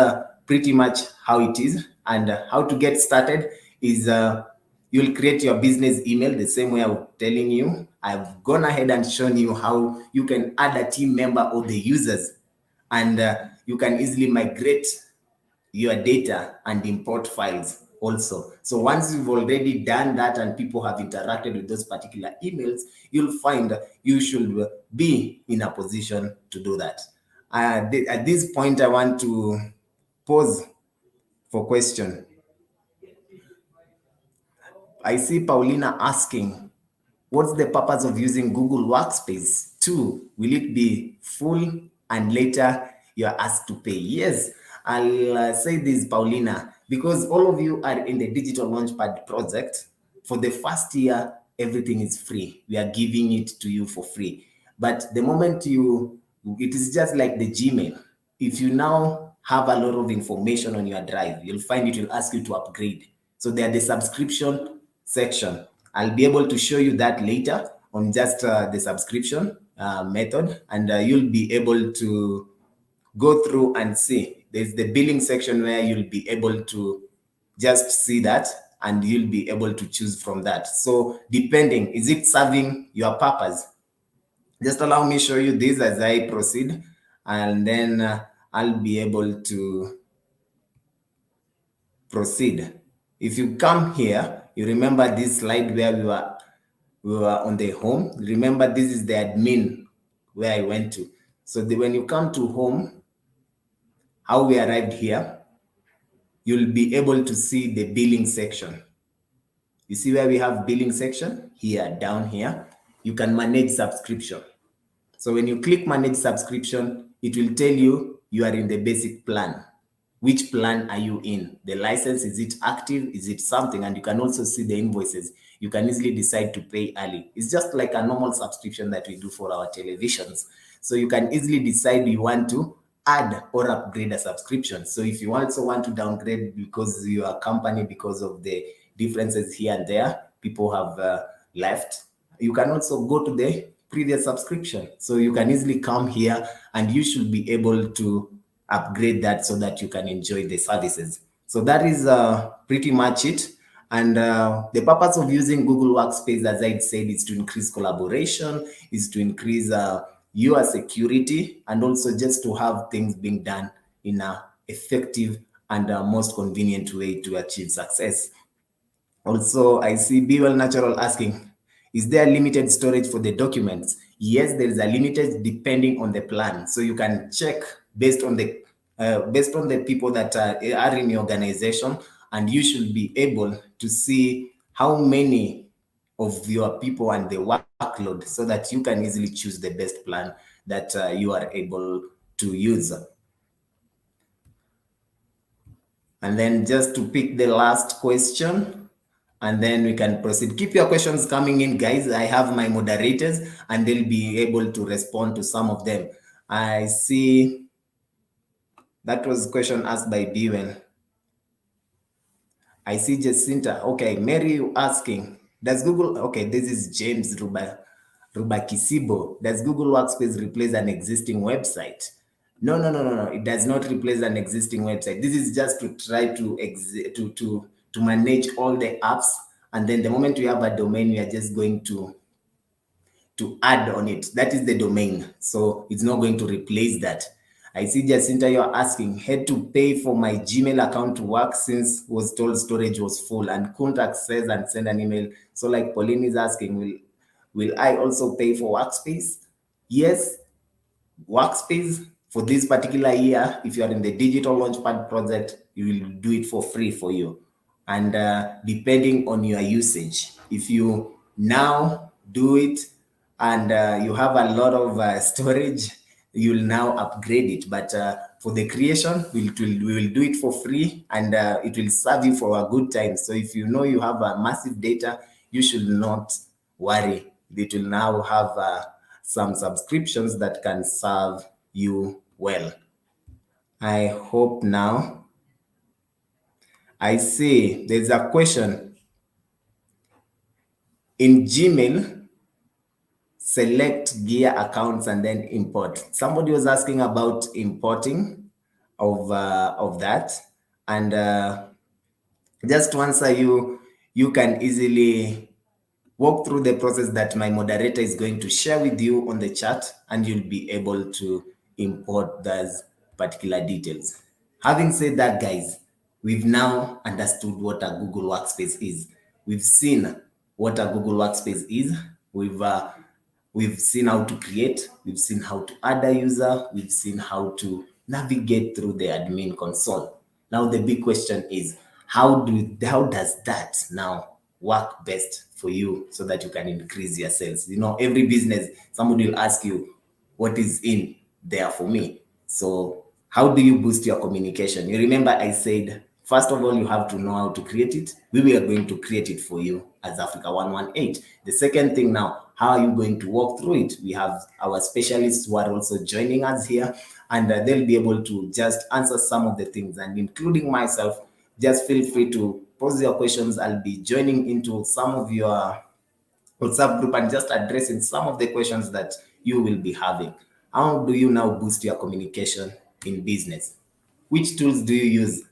pretty much how it is. And how to get started is You'll create your business email the same way I was telling you. I've gone ahead and shown you how you can add a team member or the users, and you can easily migrate your data and import files also. So once you've already done that and people have interacted with those particular emails, you'll find you should be in a position to do that. At this point, I want to pause for question. I see Paulina asking, what's the purpose of using Google Workspace? 2, will it be full and later you're asked to pay? Yes, I'll say this, Paulina, because all of you are in the Digital Launchpad project. For the first year, everything is free. We are giving it to you for free. But the moment it is just like the Gmail. If you now have a lot of information on your drive, you'll find it will ask you to upgrade. So there are the subscription section. I'll be able to show you that later on just the subscription method, and you'll be able to go through and see. There's the billing section where you'll be able to just see that, and you'll be able to choose from that. So depending, is it serving your purpose? Just allow me show you this as I proceed, and then I'll be able to proceed. If you come here, you remember this slide where we were on the home. Remember, this is the admin where I went to. So when you come to home, how we arrived here, you'll be able to see the billing section. You see where we have billing section? Here, down here. You can manage subscription. So when you click manage subscription, it will tell you you are in the basic plan. Which plan are you in? The license, is it active? Is it something? And you can also see the invoices. You can easily decide to pay early. It's just like a normal subscription that we do for our televisions. So you can easily decide you want to add or upgrade a subscription. So if you also want to downgrade because you are a company, because of the differences here and there, people have left, you can also go to the previous subscription. So you can easily come here and you should be able to upgrade that so that you can enjoy the services. So that is pretty much it. And the purpose of using Google Workspace, as I said, is to increase collaboration, is to increase your security, and also just to have things being done in an effective and most convenient way to achieve success. Also, I see Bewell Natural asking, is there limited storage for the documents? Yes, there is a limited depending on the plan. So you can check based on the people that are in your organization, and you should be able to see how many of your people and the workload, so that you can easily choose the best plan that you are able to use. And then just to pick the last question, and then we can proceed. Keep your questions coming in, guys. I have my moderators, and they'll be able to respond to some of them. I see that was a question asked by Bewell. I see Jacinta. Okay, Mary asking, does Google, okay, this is James Rubakisibo. Does Google Workspace replace an existing website? No. It does not replace an existing website. This is just to try to manage all the apps. And then the moment we have a domain, we are just going to add on it. That is the domain. So it's not going to replace that. I see Jacinta, you're asking, had to pay for my Gmail account to work since was told storage was full and couldn't access and send an email. So like Pauline is asking, will I also pay for Workspace? Yes, Workspace for this particular year, if you are in the Digital Launchpad project, you will do it for free for you. And depending on your usage, if you now do it and you have a lot of storage, you'll now upgrade it. But for the creation, we will do it for free, and it will serve you for a good time. So if you know you have a massive data, you should not worry. It will now have some subscriptions that can serve you well. I hope now. I see there's a question. In Gmail, select gear accounts and then import. Somebody was asking about importing of that. And just to answer you you can easily walk through the process that my moderator is going to share with you on the chat, and you'll be able to import those particular details. Having said that, guys, we've now understood what a Google Workspace is. We've seen what a Google Workspace is. We've seen how to create, we've seen how to add a user, we've seen how to navigate through the admin console. Now the big question is, how does that now work best for you so that you can increase your sales? You know, every business, somebody will ask you, what is in there for me? So how do you boost your communication? You remember I said, first of all, you have to know how to create it. We are going to create it for you as Africa 118. The second thing now, how are you going to walk through it? We have our specialists who are also joining us here, and they'll be able to just answer some of the things, and including myself. Just feel free to pose your questions. I'll be joining into some of your WhatsApp group and just addressing some of the questions that you will be having. How do you now boost your communication in business? Which tools do you use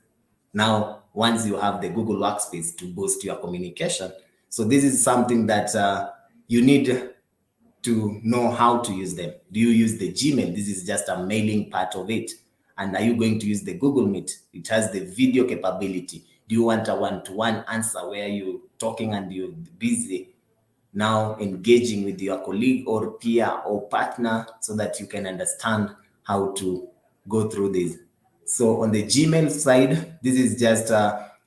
now once you have the Google Workspace to boost your communication? So this is something that you need to know how to use them. Do you use the Gmail? This is just a mailing part of it. And are you going to use the Google Meet? It has the video capability. Do you want a one-to-one answer where you're talking and you're busy now engaging with your colleague or peer or partner so that you can understand how to go through this? So on the Gmail side, this is just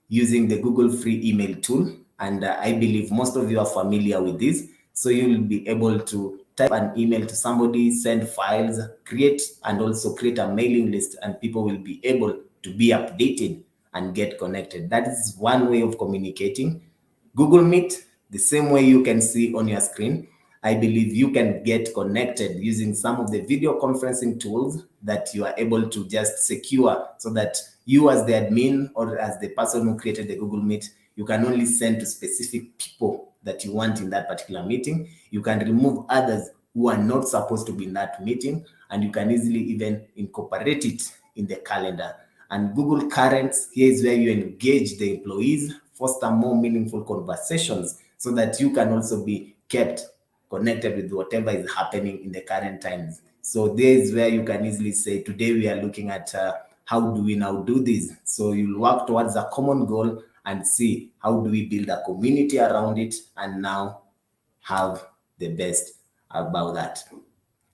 using the Google free email tool. And I believe most of you are familiar with this. So you'll be able to type an email to somebody, send files, create, and also create a mailing list, and people will be able to be updated and get connected. That is one way of communicating. Google Meet, the same way you can see on your screen, I believe you can get connected using some of the video conferencing tools that you are able to just secure, so that you as the admin or as the person who created the Google Meet, you can only send to specific people that you want in that particular meeting. You can remove others who are not supposed to be in that meeting, and you can easily even incorporate it in the calendar. And Google Currents, here is where you engage the employees, foster more meaningful conversations so that you can also be kept connected with whatever is happening in the current times. So there is where you can easily say, today we are looking at how do we now do this? So you'll work towards a common goal and see how do we build a community around it, and now have the best about that.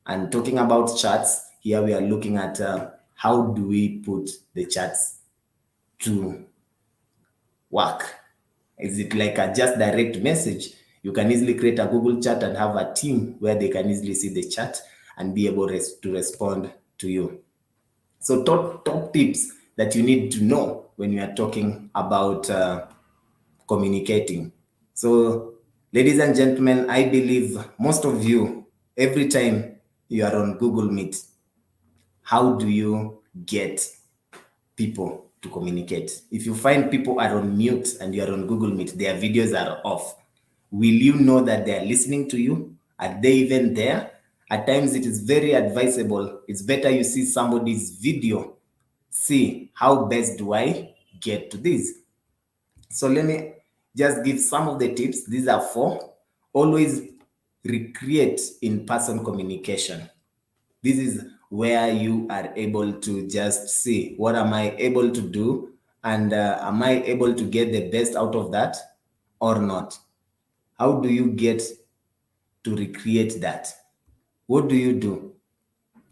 And talking about charts, here we are looking at how do we put the charts to work. Is it like a just direct message? You can easily create a Google chat and have a team where they can easily see the chat and be able to respond to you. So top tips that you need to know when you are talking about communicating. So ladies and gentlemen, I believe most of you, every time you are on Google Meet, how do you get people to communicate? If you find people are on mute and you are on Google Meet, their videos are off, will you know that they are listening to you? Are they even there? At times it is very advisable. It's better you see somebody's video. See, how best do I get to this? So let me just give some of the tips. These are 4. Always recreate in-person communication. This is where you are able to just see, what am I able to do? And am I able to get the best out of that or not? How do you get to recreate that? What do you do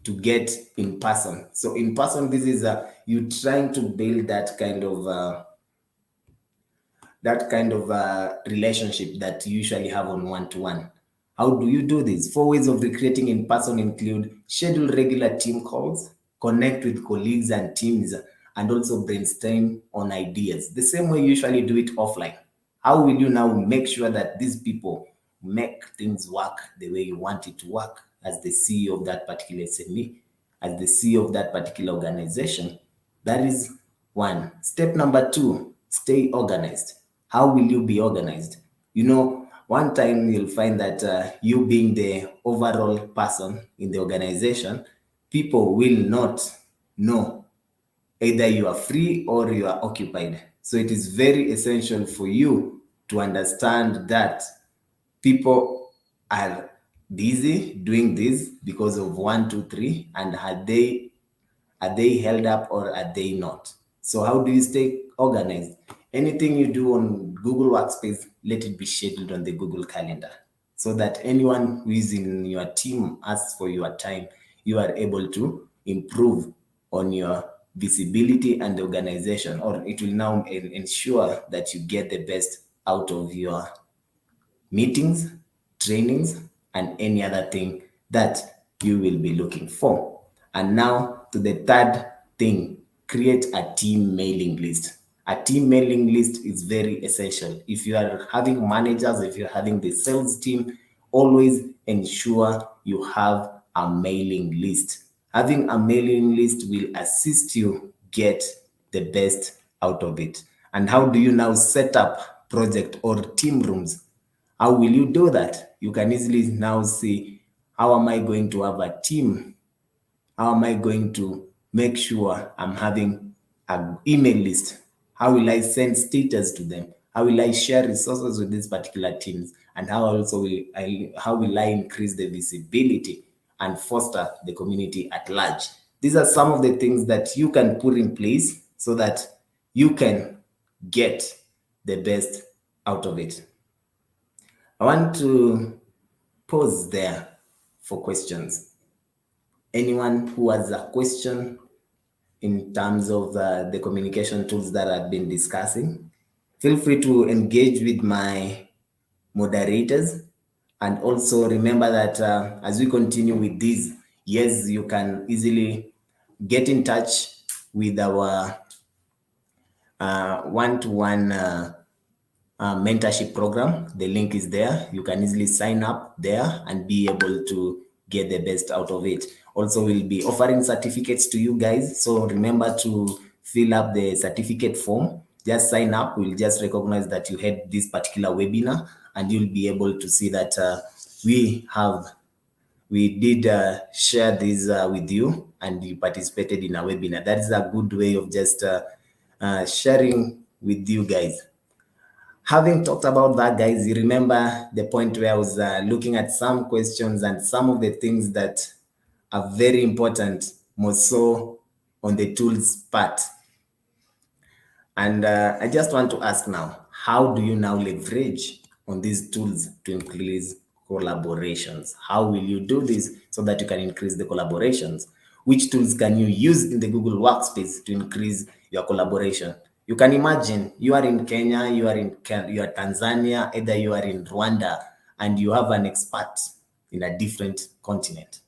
to get in person? So in person, this is you trying to build that kind of relationship that you usually have on one-to-one. How do you do this? 4 ways of recreating in person include schedule regular team calls, connect with colleagues and teams, and also brainstorm on ideas. The same way you usually do it offline. How will you now make sure that these people make things work the way you want it to work as the CEO of that particular SME, as the CEO of that particular organization? That is 1. Step number 2, stay organized. How will you be organized? You know, one time you'll find that you being the overall person in the organization, people will not know either you are free or you are occupied. So it is very essential for you to understand that people are busy doing this because of 1, 2, 3, and are they held up or are they not? So how do you stay organized? Anything you do on Google Workspace, let it be scheduled on the Google Calendar, so that anyone who is in your team asks for your time, you are able to improve on your visibility and organization, or it will now ensure that you get the best out of your meetings, trainings, and any other thing that you will be looking for. And now to the third thing, create a team mailing list. A team mailing list is very essential. If you are having managers, if you're having the sales team, always ensure you have a mailing list. Having a mailing list will assist you get the best out of it. And how do you now set up project or team rooms? How will you do that? You can easily now see, how am I going to have a team? How am I going to make sure I'm having an email list? How will I send status to them? How will I share resources with these particular teams? And how will I increase the visibility and foster the community at large? These are some of the things that you can put in place so that you can get the best out of it. I want to pause there for questions. Anyone who has a question in terms of the communication tools that I've been discussing, feel free to engage with my moderators. And also remember that as we continue with this, yes, you can easily get in touch with our one-to-one mentorship program. The link is there. You can easily sign up there and be able to get the best out of it. Also, we'll be offering certificates to you guys. So remember to fill up the certificate form. Just sign up. We'll just recognize that you had this particular webinar, and you'll be able to see that we did share this with you and you participated in a webinar. That is a good way of just sharing with you guys. Having talked about that, guys, you remember the point where I was looking at some questions and some of the things that are very important, more so on the tools part. And I just want to ask now, how do you now leverage on these tools to increase collaborations? How will you do this so that you can increase the collaborations? Which tools can you use in the Google Workspace to increase your collaboration? You can imagine you are in Kenya, you are Tanzania, either you are in Rwanda, and you have an expert in a different continent.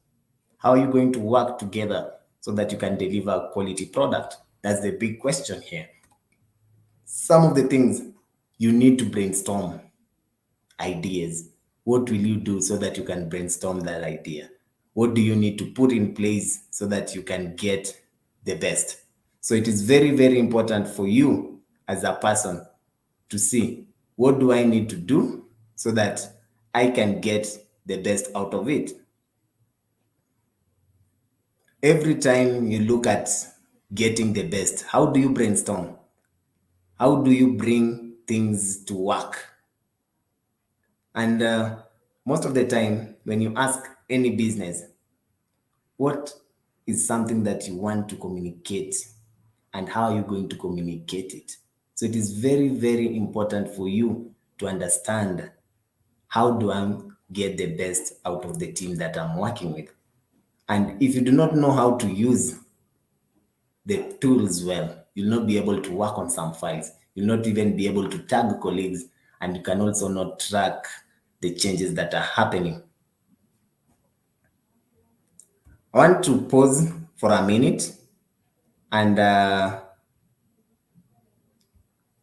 How are you going to work together so that you can deliver a quality product? That's the big question here. Some of the things you need to brainstorm ideas. What will you do so that you can brainstorm that idea? What do you need to put in place so that you can get the best? So it is very, very important for you as a person to see, what do I need to do so that I can get the best out of it? Every time you look at getting the best, how do you brainstorm? How do you bring things to work? And most of the time, when you ask any business, what is something that you want to communicate and how are you going to communicate it? So it is very, very important for you to understand, how do I get the best out of the team that I'm working with? And if you do not know how to use the tools well, you'll not be able to work on some files. You'll not even be able to tag colleagues, and you can also not track the changes that are happening. I want to pause for a minute and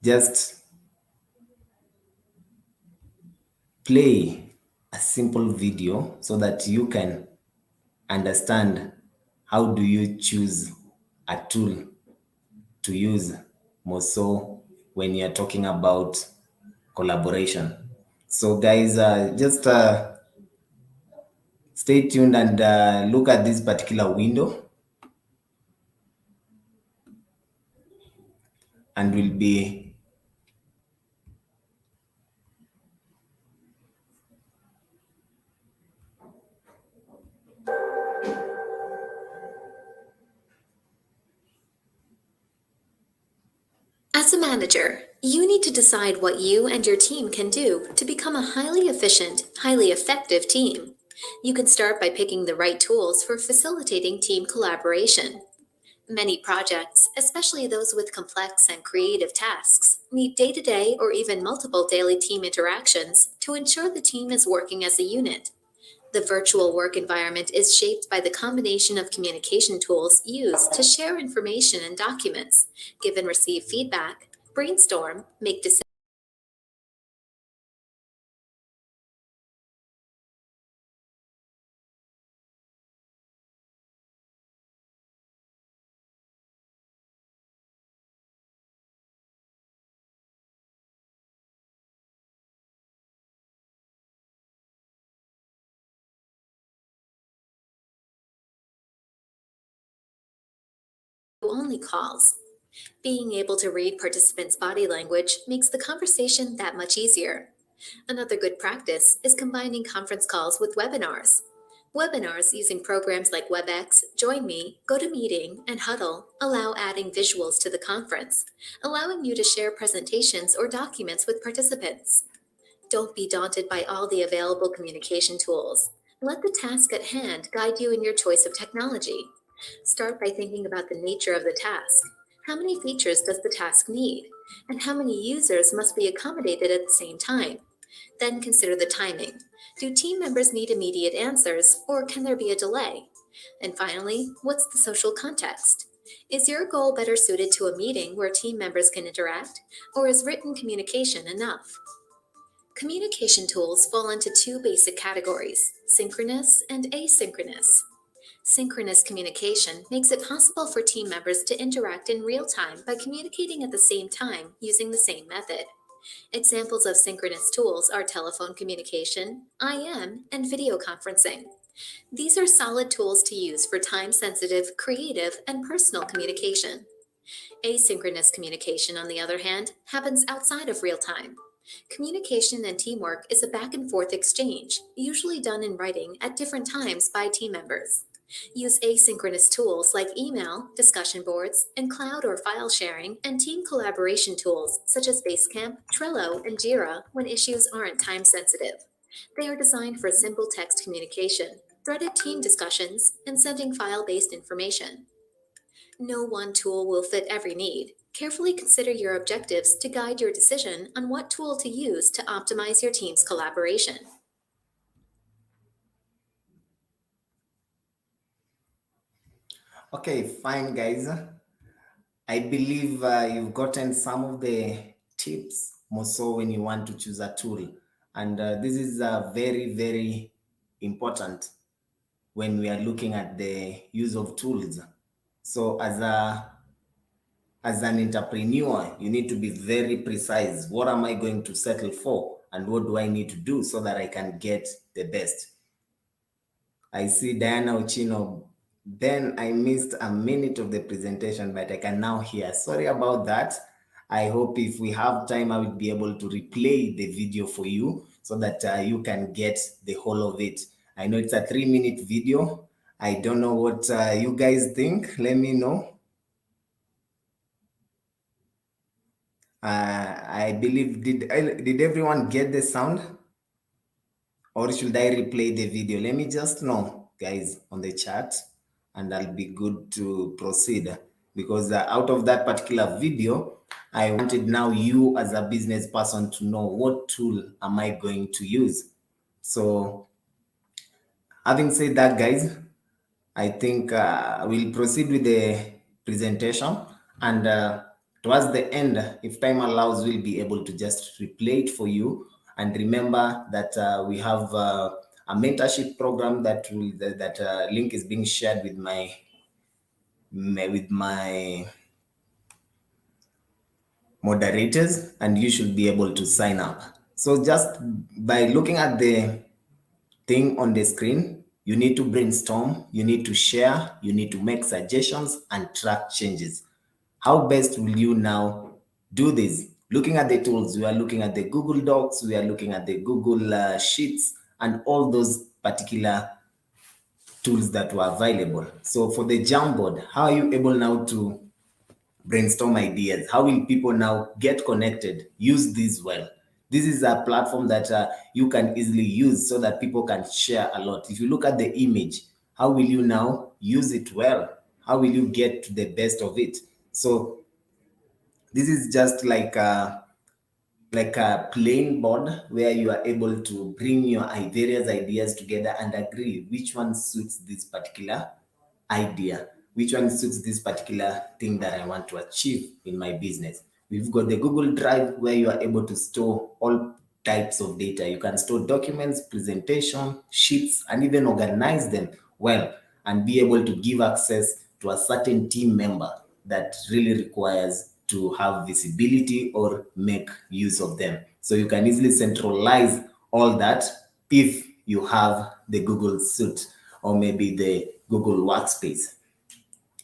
just play a simple video so that you can understand, how do you choose a tool to use more so when you're talking about collaboration. So guys, just stay tuned and look at this particular window, and we'll be As a manager, you need to decide what you and your team can do to become a highly efficient, highly effective team. You can start by picking the right tools for facilitating team collaboration. Many projects, especially those with complex and creative tasks, need day-to-day or even multiple daily team interactions to ensure the team is working as a unit. The virtual work environment is shaped by the combination of communication tools used to share information and documents, give and receive feedback, brainstorm, make decisions. Only calls. Being able to read participants' body language makes the conversation that much easier. Another good practice is combining conference calls with webinars. Webinars using programs like WebEx, JoinMe, GoToMeeting, and Huddle allow adding visuals to the conference, allowing you to share presentations or documents with participants. Don't be daunted by all the available communication tools. Let the task at hand guide you in your choice of technology. Start by thinking about the nature of the task. How many features does the task need? And how many users must be accommodated at the same time? Then consider the timing. Do team members need immediate answers, or can there be a delay? And finally, what's the social context? Is your goal better suited to a meeting where team members can interact, or is written communication enough? Communication tools fall into two basic categories: synchronous and asynchronous. Synchronous communication makes it possible for team members to interact in real time by communicating at the same time using the same method. Examples of synchronous tools are telephone communication, IM, and video conferencing. These are solid tools to use for time-sensitive, creative, and personal communication. Asynchronous communication, on the other hand, happens outside of real time. Communication and teamwork is a back-and-forth exchange, usually done in writing at different times by team members. Use asynchronous tools like email, discussion boards, and cloud or file sharing, and team collaboration tools such as Basecamp, Trello, and Jira when issues aren't time-sensitive. They are designed for simple text communication, threaded team discussions, and sending file-based information. No one tool will fit every need. Carefully consider your objectives to guide your decision on what tool to use to optimize your team's collaboration. Okay, fine, guys. I believe you've gotten some of the tips, more so when you want to choose a tool. And this is very, very important when we are looking at the use of tools. So as an entrepreneur, you need to be very precise. What am I going to settle for? And what do I need to do so that I can get the best? I see Diana Ochino. Then I missed a minute of the presentation, but I can now hear. Sorry about that. I hope if we have time, I will be able to replay the video for you so that you can get the whole of it. I know it's a 3-minute video. I don't know what you guys think. Let me know. I believe, did everyone get the sound? Or should I replay the video? Let me just know, guys, on the chat, and I'll be good to proceed. Because out of that particular video, I wanted now you as a business person to know what tool am I going to use. So having said that, guys, I think we'll proceed with the presentation, and towards the end, if time allows, we'll be able to just replay it for you. And remember that we have a mentorship program that link is being shared with my moderators, and you should be able to sign up. So just by looking at the thing on the screen, you need to brainstorm, you need to share, you need to make suggestions and track changes. How best will you now do this? Looking at the tools, we are looking at the Google Docs, we are looking at the Google Sheets, and all those particular tools that were available. So for the Jamboard, how are you able now to brainstorm ideas. How will people now get connected, use this well? This is a platform that you can easily use so that people can share a lot. If you look at the image, how will you now use it well? How will you get to the best of it? So this is just like a plain board where you are able to bring your various ideas together and agree which one suits this particular idea, which one suits this particular thing that I want to achieve in my business. We've got the Google Drive where you are able to store all types of data. You can store documents, presentation, sheets, and even organize them well and be able to give access to a certain team member that really requires to have visibility or make use of them. So you can easily centralize all that if you have the Google Suite or maybe the Google Workspace.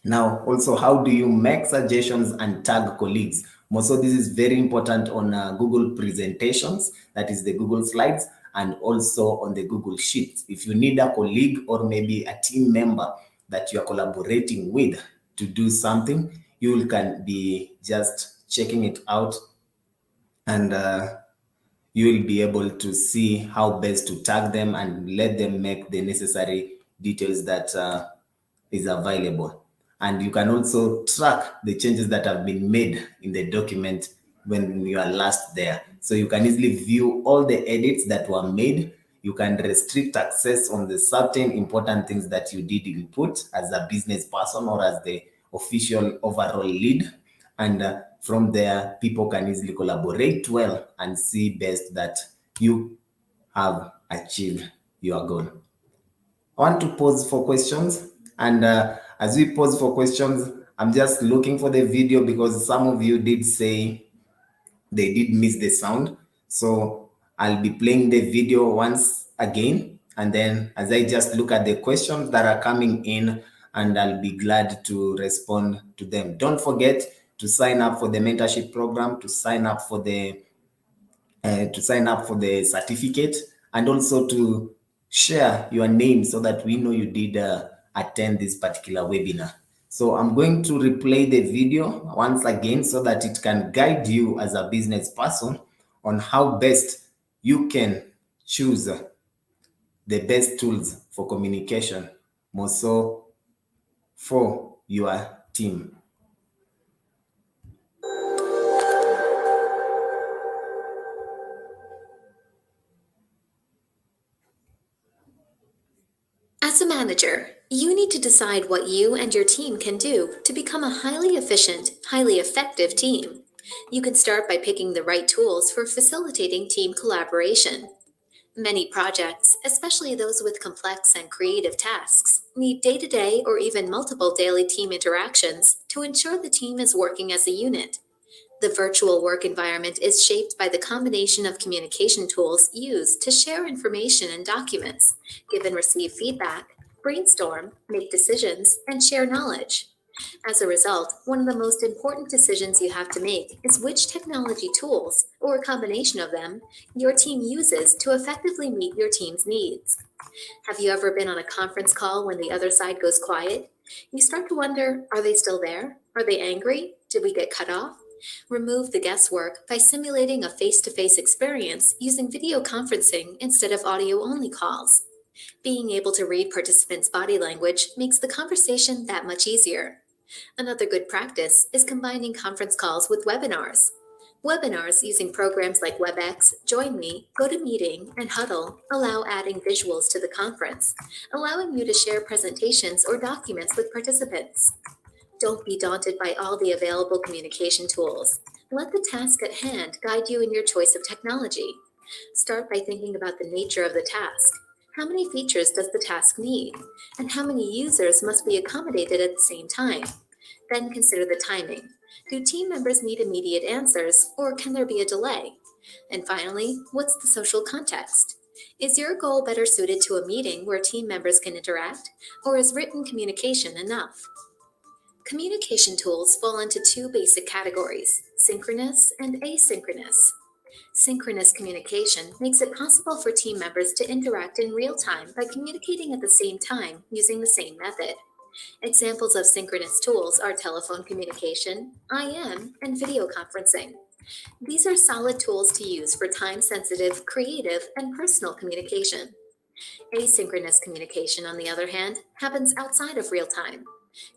Now, also, how do you make suggestions and tag colleagues? Also, this is very important on Google presentations, that is the Google Slides, and also on the Google Sheets. If you need a colleague or maybe a team member that you are collaborating with to do something, you can be just checking it out and you will be able to see how best to tag them and let them make the necessary details that is available. And you can also track the changes that have been made in the document when you are last there. So you can easily view all the edits that were made. You can restrict access on the certain important things that you did input as a business person or as the official overall lead. And from there, people can easily collaborate well and see best that you have achieved your goal. I want to pause for questions. And as we pause for questions, I'm just looking for the video because some of you did say they did miss the sound. So I'll be playing the video once again. And then as I just look at the questions that are coming in, and I'll be glad to respond to them. Don't forget to sign up for the mentorship program, to sign up for the certificate, and also to share your name so that we know you did attend this particular webinar. So I'm going to replay the video once again so that it can guide you as a business person on how best you can choose the best tools for communication, more so for your team. As a manager, you need to decide what you and your team can do to become a highly efficient, highly effective team. You can start by picking the right tools for facilitating team collaboration. Many projects, especially those with complex and creative tasks, need day-to-day or even multiple daily team interactions to ensure the team is working as a unit. The virtual work environment is shaped by the combination of communication tools used to share information and documents, give and receive feedback, brainstorm, make decisions, and share knowledge. As a result, one of the most important decisions you have to make is which technology tools, or a combination of them, your team uses to effectively meet your team's needs. Have you ever been on a conference call when the other side goes quiet? You start to wonder, are they still there? Are they angry? Did we get cut off? Remove the guesswork by simulating a face-to-face experience using video conferencing instead of audio-only calls. Being able to read participants' body language makes the conversation that much easier. Another good practice is combining conference calls with webinars. Webinars using programs like WebEx, JoinMe, GoToMeeting, and Huddle allow adding visuals to the conference, allowing you to share presentations or documents with participants. Don't be daunted by all the available communication tools. Let the task at hand guide you in your choice of technology. Start by thinking about the nature of the task. How many features does the task need? And how many users must be accommodated at the same time? Then consider the timing. Do team members need immediate answers, or can there be a delay? And finally, what's the social context? Is your goal better suited to a meeting where team members can interact, or is written communication enough? Communication tools fall into two basic categories, synchronous and asynchronous. Synchronous communication makes it possible for team members to interact in real time by communicating at the same time using the same method. Examples of synchronous tools are telephone communication, IM, and video conferencing. These are solid tools to use for time-sensitive, creative, and personal communication. Asynchronous communication, on the other hand, happens outside of real time.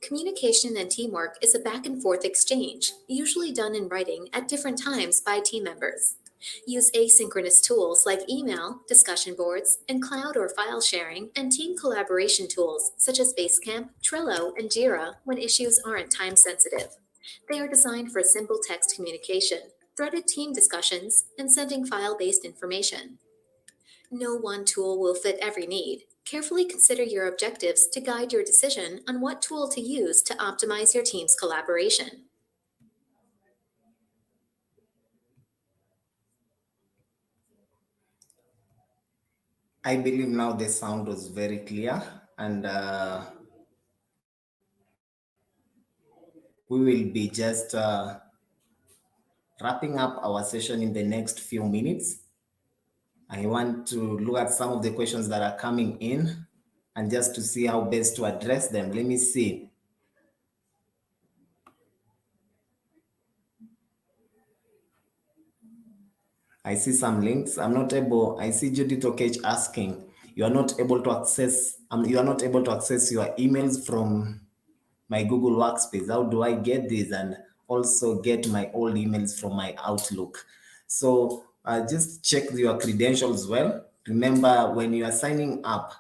Communication and teamwork is a back-and-forth exchange, usually done in writing at different times by team members. Use asynchronous tools like email, discussion boards, and cloud or file sharing, and team collaboration tools such as Basecamp, Trello, and Jira when issues aren't time-sensitive. They are designed for simple text communication, threaded team discussions, and sending file-based information. No one tool will fit every need. Carefully consider your objectives to guide your decision on what tool to use to optimize your team's collaboration. I believe now the sound was very clear, and we will be just wrapping up our session in the next few minutes. I want to look at some of the questions that are coming in and just to see how best to address them. Let me see. I see some links. I see Judith Okech asking, you are not able to access your emails from my Google Workspace. How do I get these and also get my old emails from my Outlook? So just check your credentials well. Remember, when you are signing up,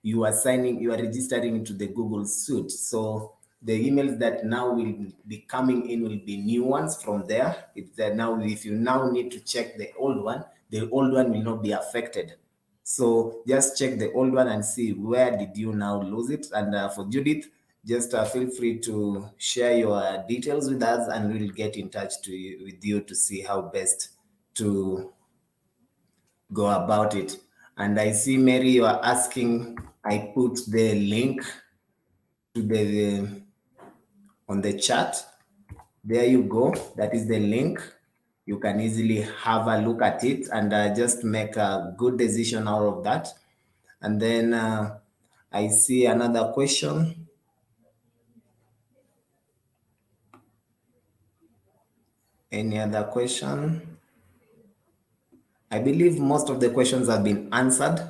you are registering into the Google Suite. So the emails that now will be coming in will be new ones from there. If you now need to check the old one will not be affected. So just check the old one and see where did you now lose it. And for Judith, just feel free to share your details with us and we'll get in touch with you to see how best to go about it. And I see, Mary, you are asking, I put the link to on the chat. There you go. That is the link. You can easily have a look at it and just make a good decision out of that. And then I see another question. Any other question? I believe most of the questions have been answered.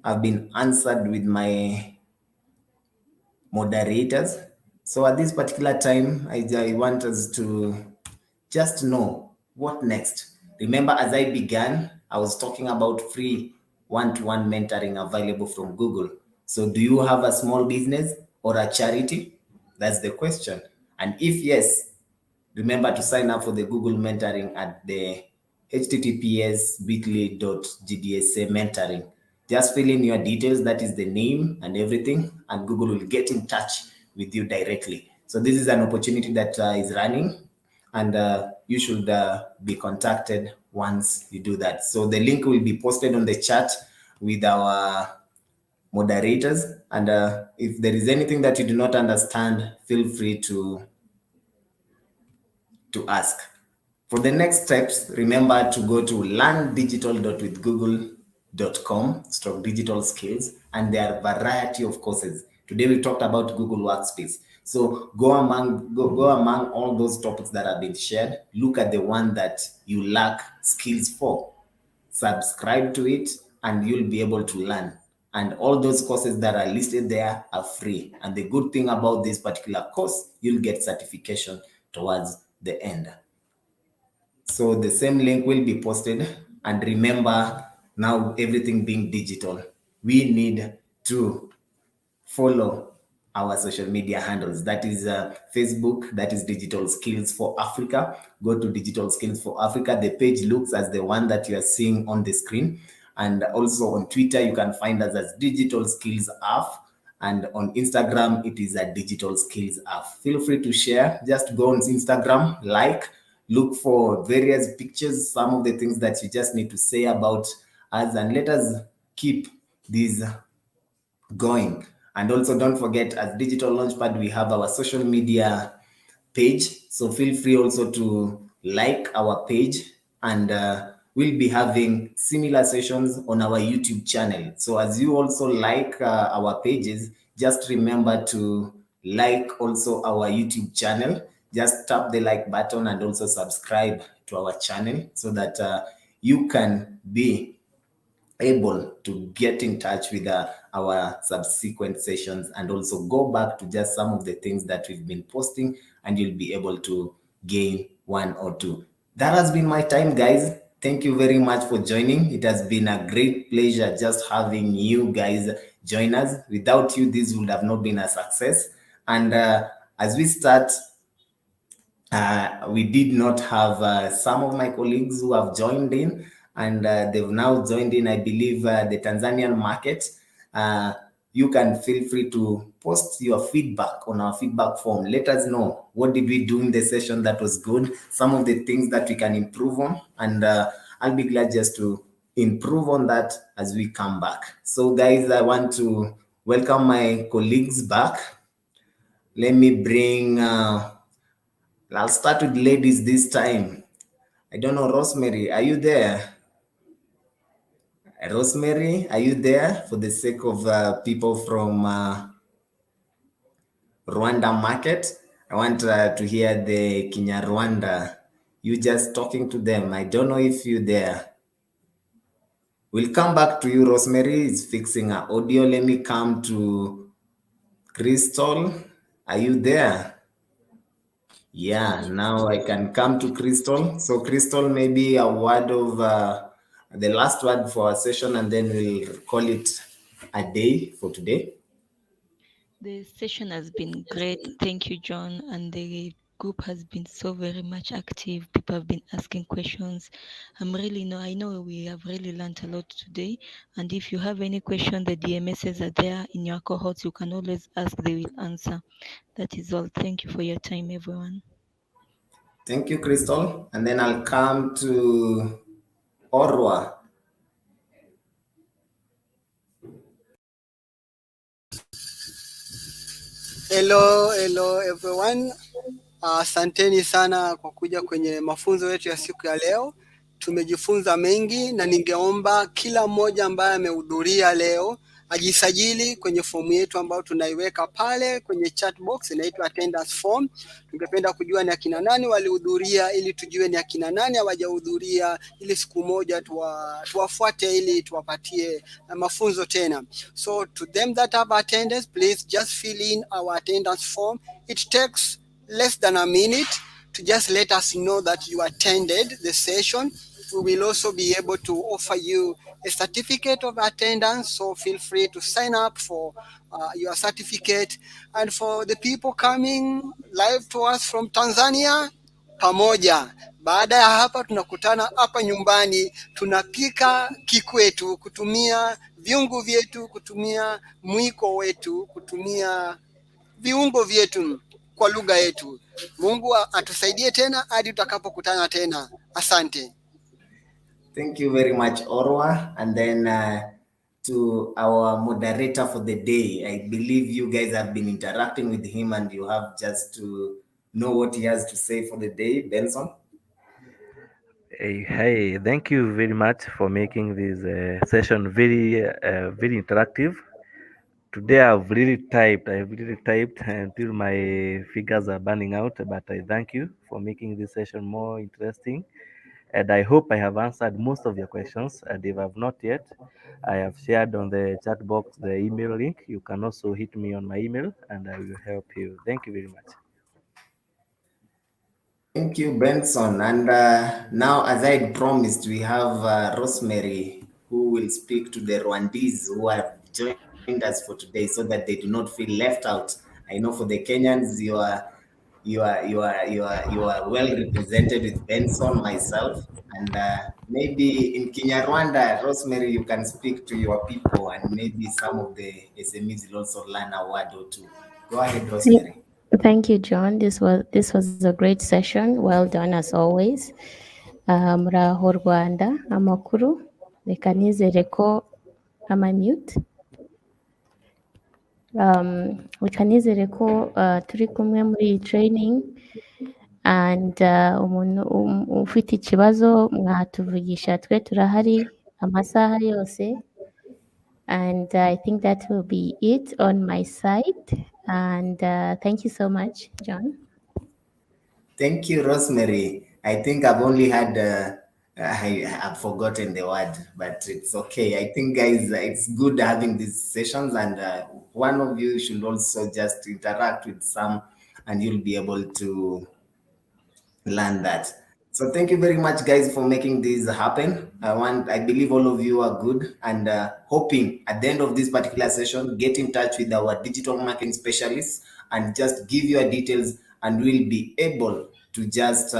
Have been answered with my moderators. So at this particular time, I want us to just know what next. Remember, as I began, I was talking about free one-to-one mentoring available from Google. So do you have a small business or a charity? That's the question. And if yes, remember to sign up for the Google mentoring at the https://bit.ly.gdsa mentoring. Just fill in your details, that is the name and everything, and Google will get in touch with you directly. So this is an opportunity that is running, and you should be contacted once you do that. So the link will be posted on the chat with our moderators, and if there is anything that you do not understand, feel free to ask. For the next steps, remember to go to learndigital.withgoogle.com/digital skills, and there are a variety of courses. Today we talked about Google Workspace. So go among all those topics that have been shared. Look at the one that you lack skills for. Subscribe to it and you'll be able to learn. And all those courses that are listed there are free. And the good thing about this particular course, you'll get certification towards the end. So the same link will be posted. And remember, now everything being digital, we need to follow our social media handles. That is Facebook, that is Digital Skills for Africa. Go to Digital Skills for Africa. The page looks as the one that you are seeing on the screen. And also on Twitter, you can find us as Digital Skills Af. And on Instagram, it is a Digital Skills Af. Feel free to share. Just go on Instagram, look for various pictures, some of the things that you just need to say about us, and let us keep these going. And also don't forget, as Digital Launchpad, we have our social media page. So feel free also to like our page, and we'll be having similar sessions on our YouTube channel. So as you also like our pages, just remember to like also our YouTube channel. Just tap the like button and also subscribe to our channel so that you can be able to get in touch with our subsequent sessions and also go back to just some of the things that we've been posting, and you'll be able to gain one or two. That has been my time, guys. Thank you very much for joining. It has been a great pleasure just having you guys join us. Without you, this would have not been a success. And as we start, we did not have some of my colleagues who have joined in, and they've now joined in, I believe, the Tanzanian market. You can feel free to post your feedback on our feedback form. Let us know, what did we do in the session that was good, some of the things that we can improve on, and I'll be glad just to improve on that as we come back. So guys, I want to welcome my colleagues back. Let me bring I'll start with ladies this time. I don't know, Rosemary, are you there? Rosemary, are you there? For the sake of people from Rwanda market, I want to hear the Kinyarwanda. You just talking to them. I don't know if you're there. We'll come back to you. Rosemary is fixing her audio. Let me come to Crystal. Are you there? Yeah, now I can come to Crystal. So Crystal, maybe a word of the last word for our session, and then we'll call it a day for today. The session has been great. Thank you, John. And the group has been so very much active. People have been asking questions. I know we have really learned a lot today. And if you have any question, the DMSs are there in your cohorts. You can always ask, they will answer. That is all. Thank you for your time, everyone. Thank you, Crystal. And then I'll come to Orwa. Hello everyone. Asanteni sana kwa kuja kwenye mafunzo yetu ya siku ya leo. Tumejifunza mengi na ningeomba kila mmoja ambaye amehudhuria leo ajisajili kwenye fomu yetu ambayo tunaiweka pale kwenye chat box, inaitwa attendance form. Tungependa kujua ni akina nani walihudhuria, ili tujue ni akina nani hawajahudhuria, ili siku moja tuwafuate ili tuwapatie mafunzo tena. So to them that have attended, please just fill in our attendance form. It takes less than a minute to just let us know that you attended the session. We will also be able to offer you a certificate of attendance, so feel free to sign up for your certificate. And for the people coming live to us from Tanzania, pamoja. Baada ya hapa tunakutana hapa nyumbani, tunapika kikwetu kutumia viungo vyetu, kutumia mwiko wetu, kutumia viungo vyetu kwa lugha yetu. Mungu atusaidie tena hadi tutakapokutana tena. Asante. Thank you very much, Orwa. And then to our moderator for the day, I believe you guys have been interacting with him and you have just to know what he has to say for the day. Benson? Hey, thank you very much for making this session very interactive. Today I've really typed until my fingers are burning out, but I thank you for making this session more interesting. And I hope I have answered most of your questions. And if I've not yet, I have shared on the chat box the email link. You can also hit me on my email and I will help you. Thank you very much. Thank you, Benson. And now, as I had promised, we have Rosemary, who will speak to the Rwandese who have joined us for today, so that they do not feel left out. I know for the Kenyans, you are well represented with Benson, myself, and maybe in Kinyarwanda, Rosemary, you can speak to your people, and maybe some of the SMEs will also learn a word or two. Go ahead, Rosemary. Thank you, John. This was a great session. Well done as always. Muraho Rwanda, amakuru. Reka nizere ko am I mute? Reka nizere ko turi kumwe muri iyi training, and umuntu ufite ikibazo mwatuvugisha, twe turahari amasaha yose. And I think that will be it on my side. And thank you so much, John. Thank you, Rosemary. I think I've only had, I've forgotten the word, but it's okay. I think, guys, it's good having these sessions, and one of you should also just interact with some, and you'll be able to learn that. So thank you very much, guys, for making this happen. I believe all of you are good, and hoping at the end of this particular session, get in touch with our digital marketing specialists and just give your details, and we'll be able to just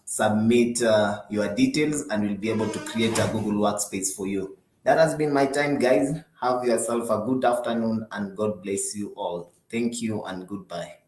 submit your details, and we'll be able to create a Google Workspace for you. That has been my time, guys. Have yourself a good afternoon, and God bless you all. Thank you and goodbye.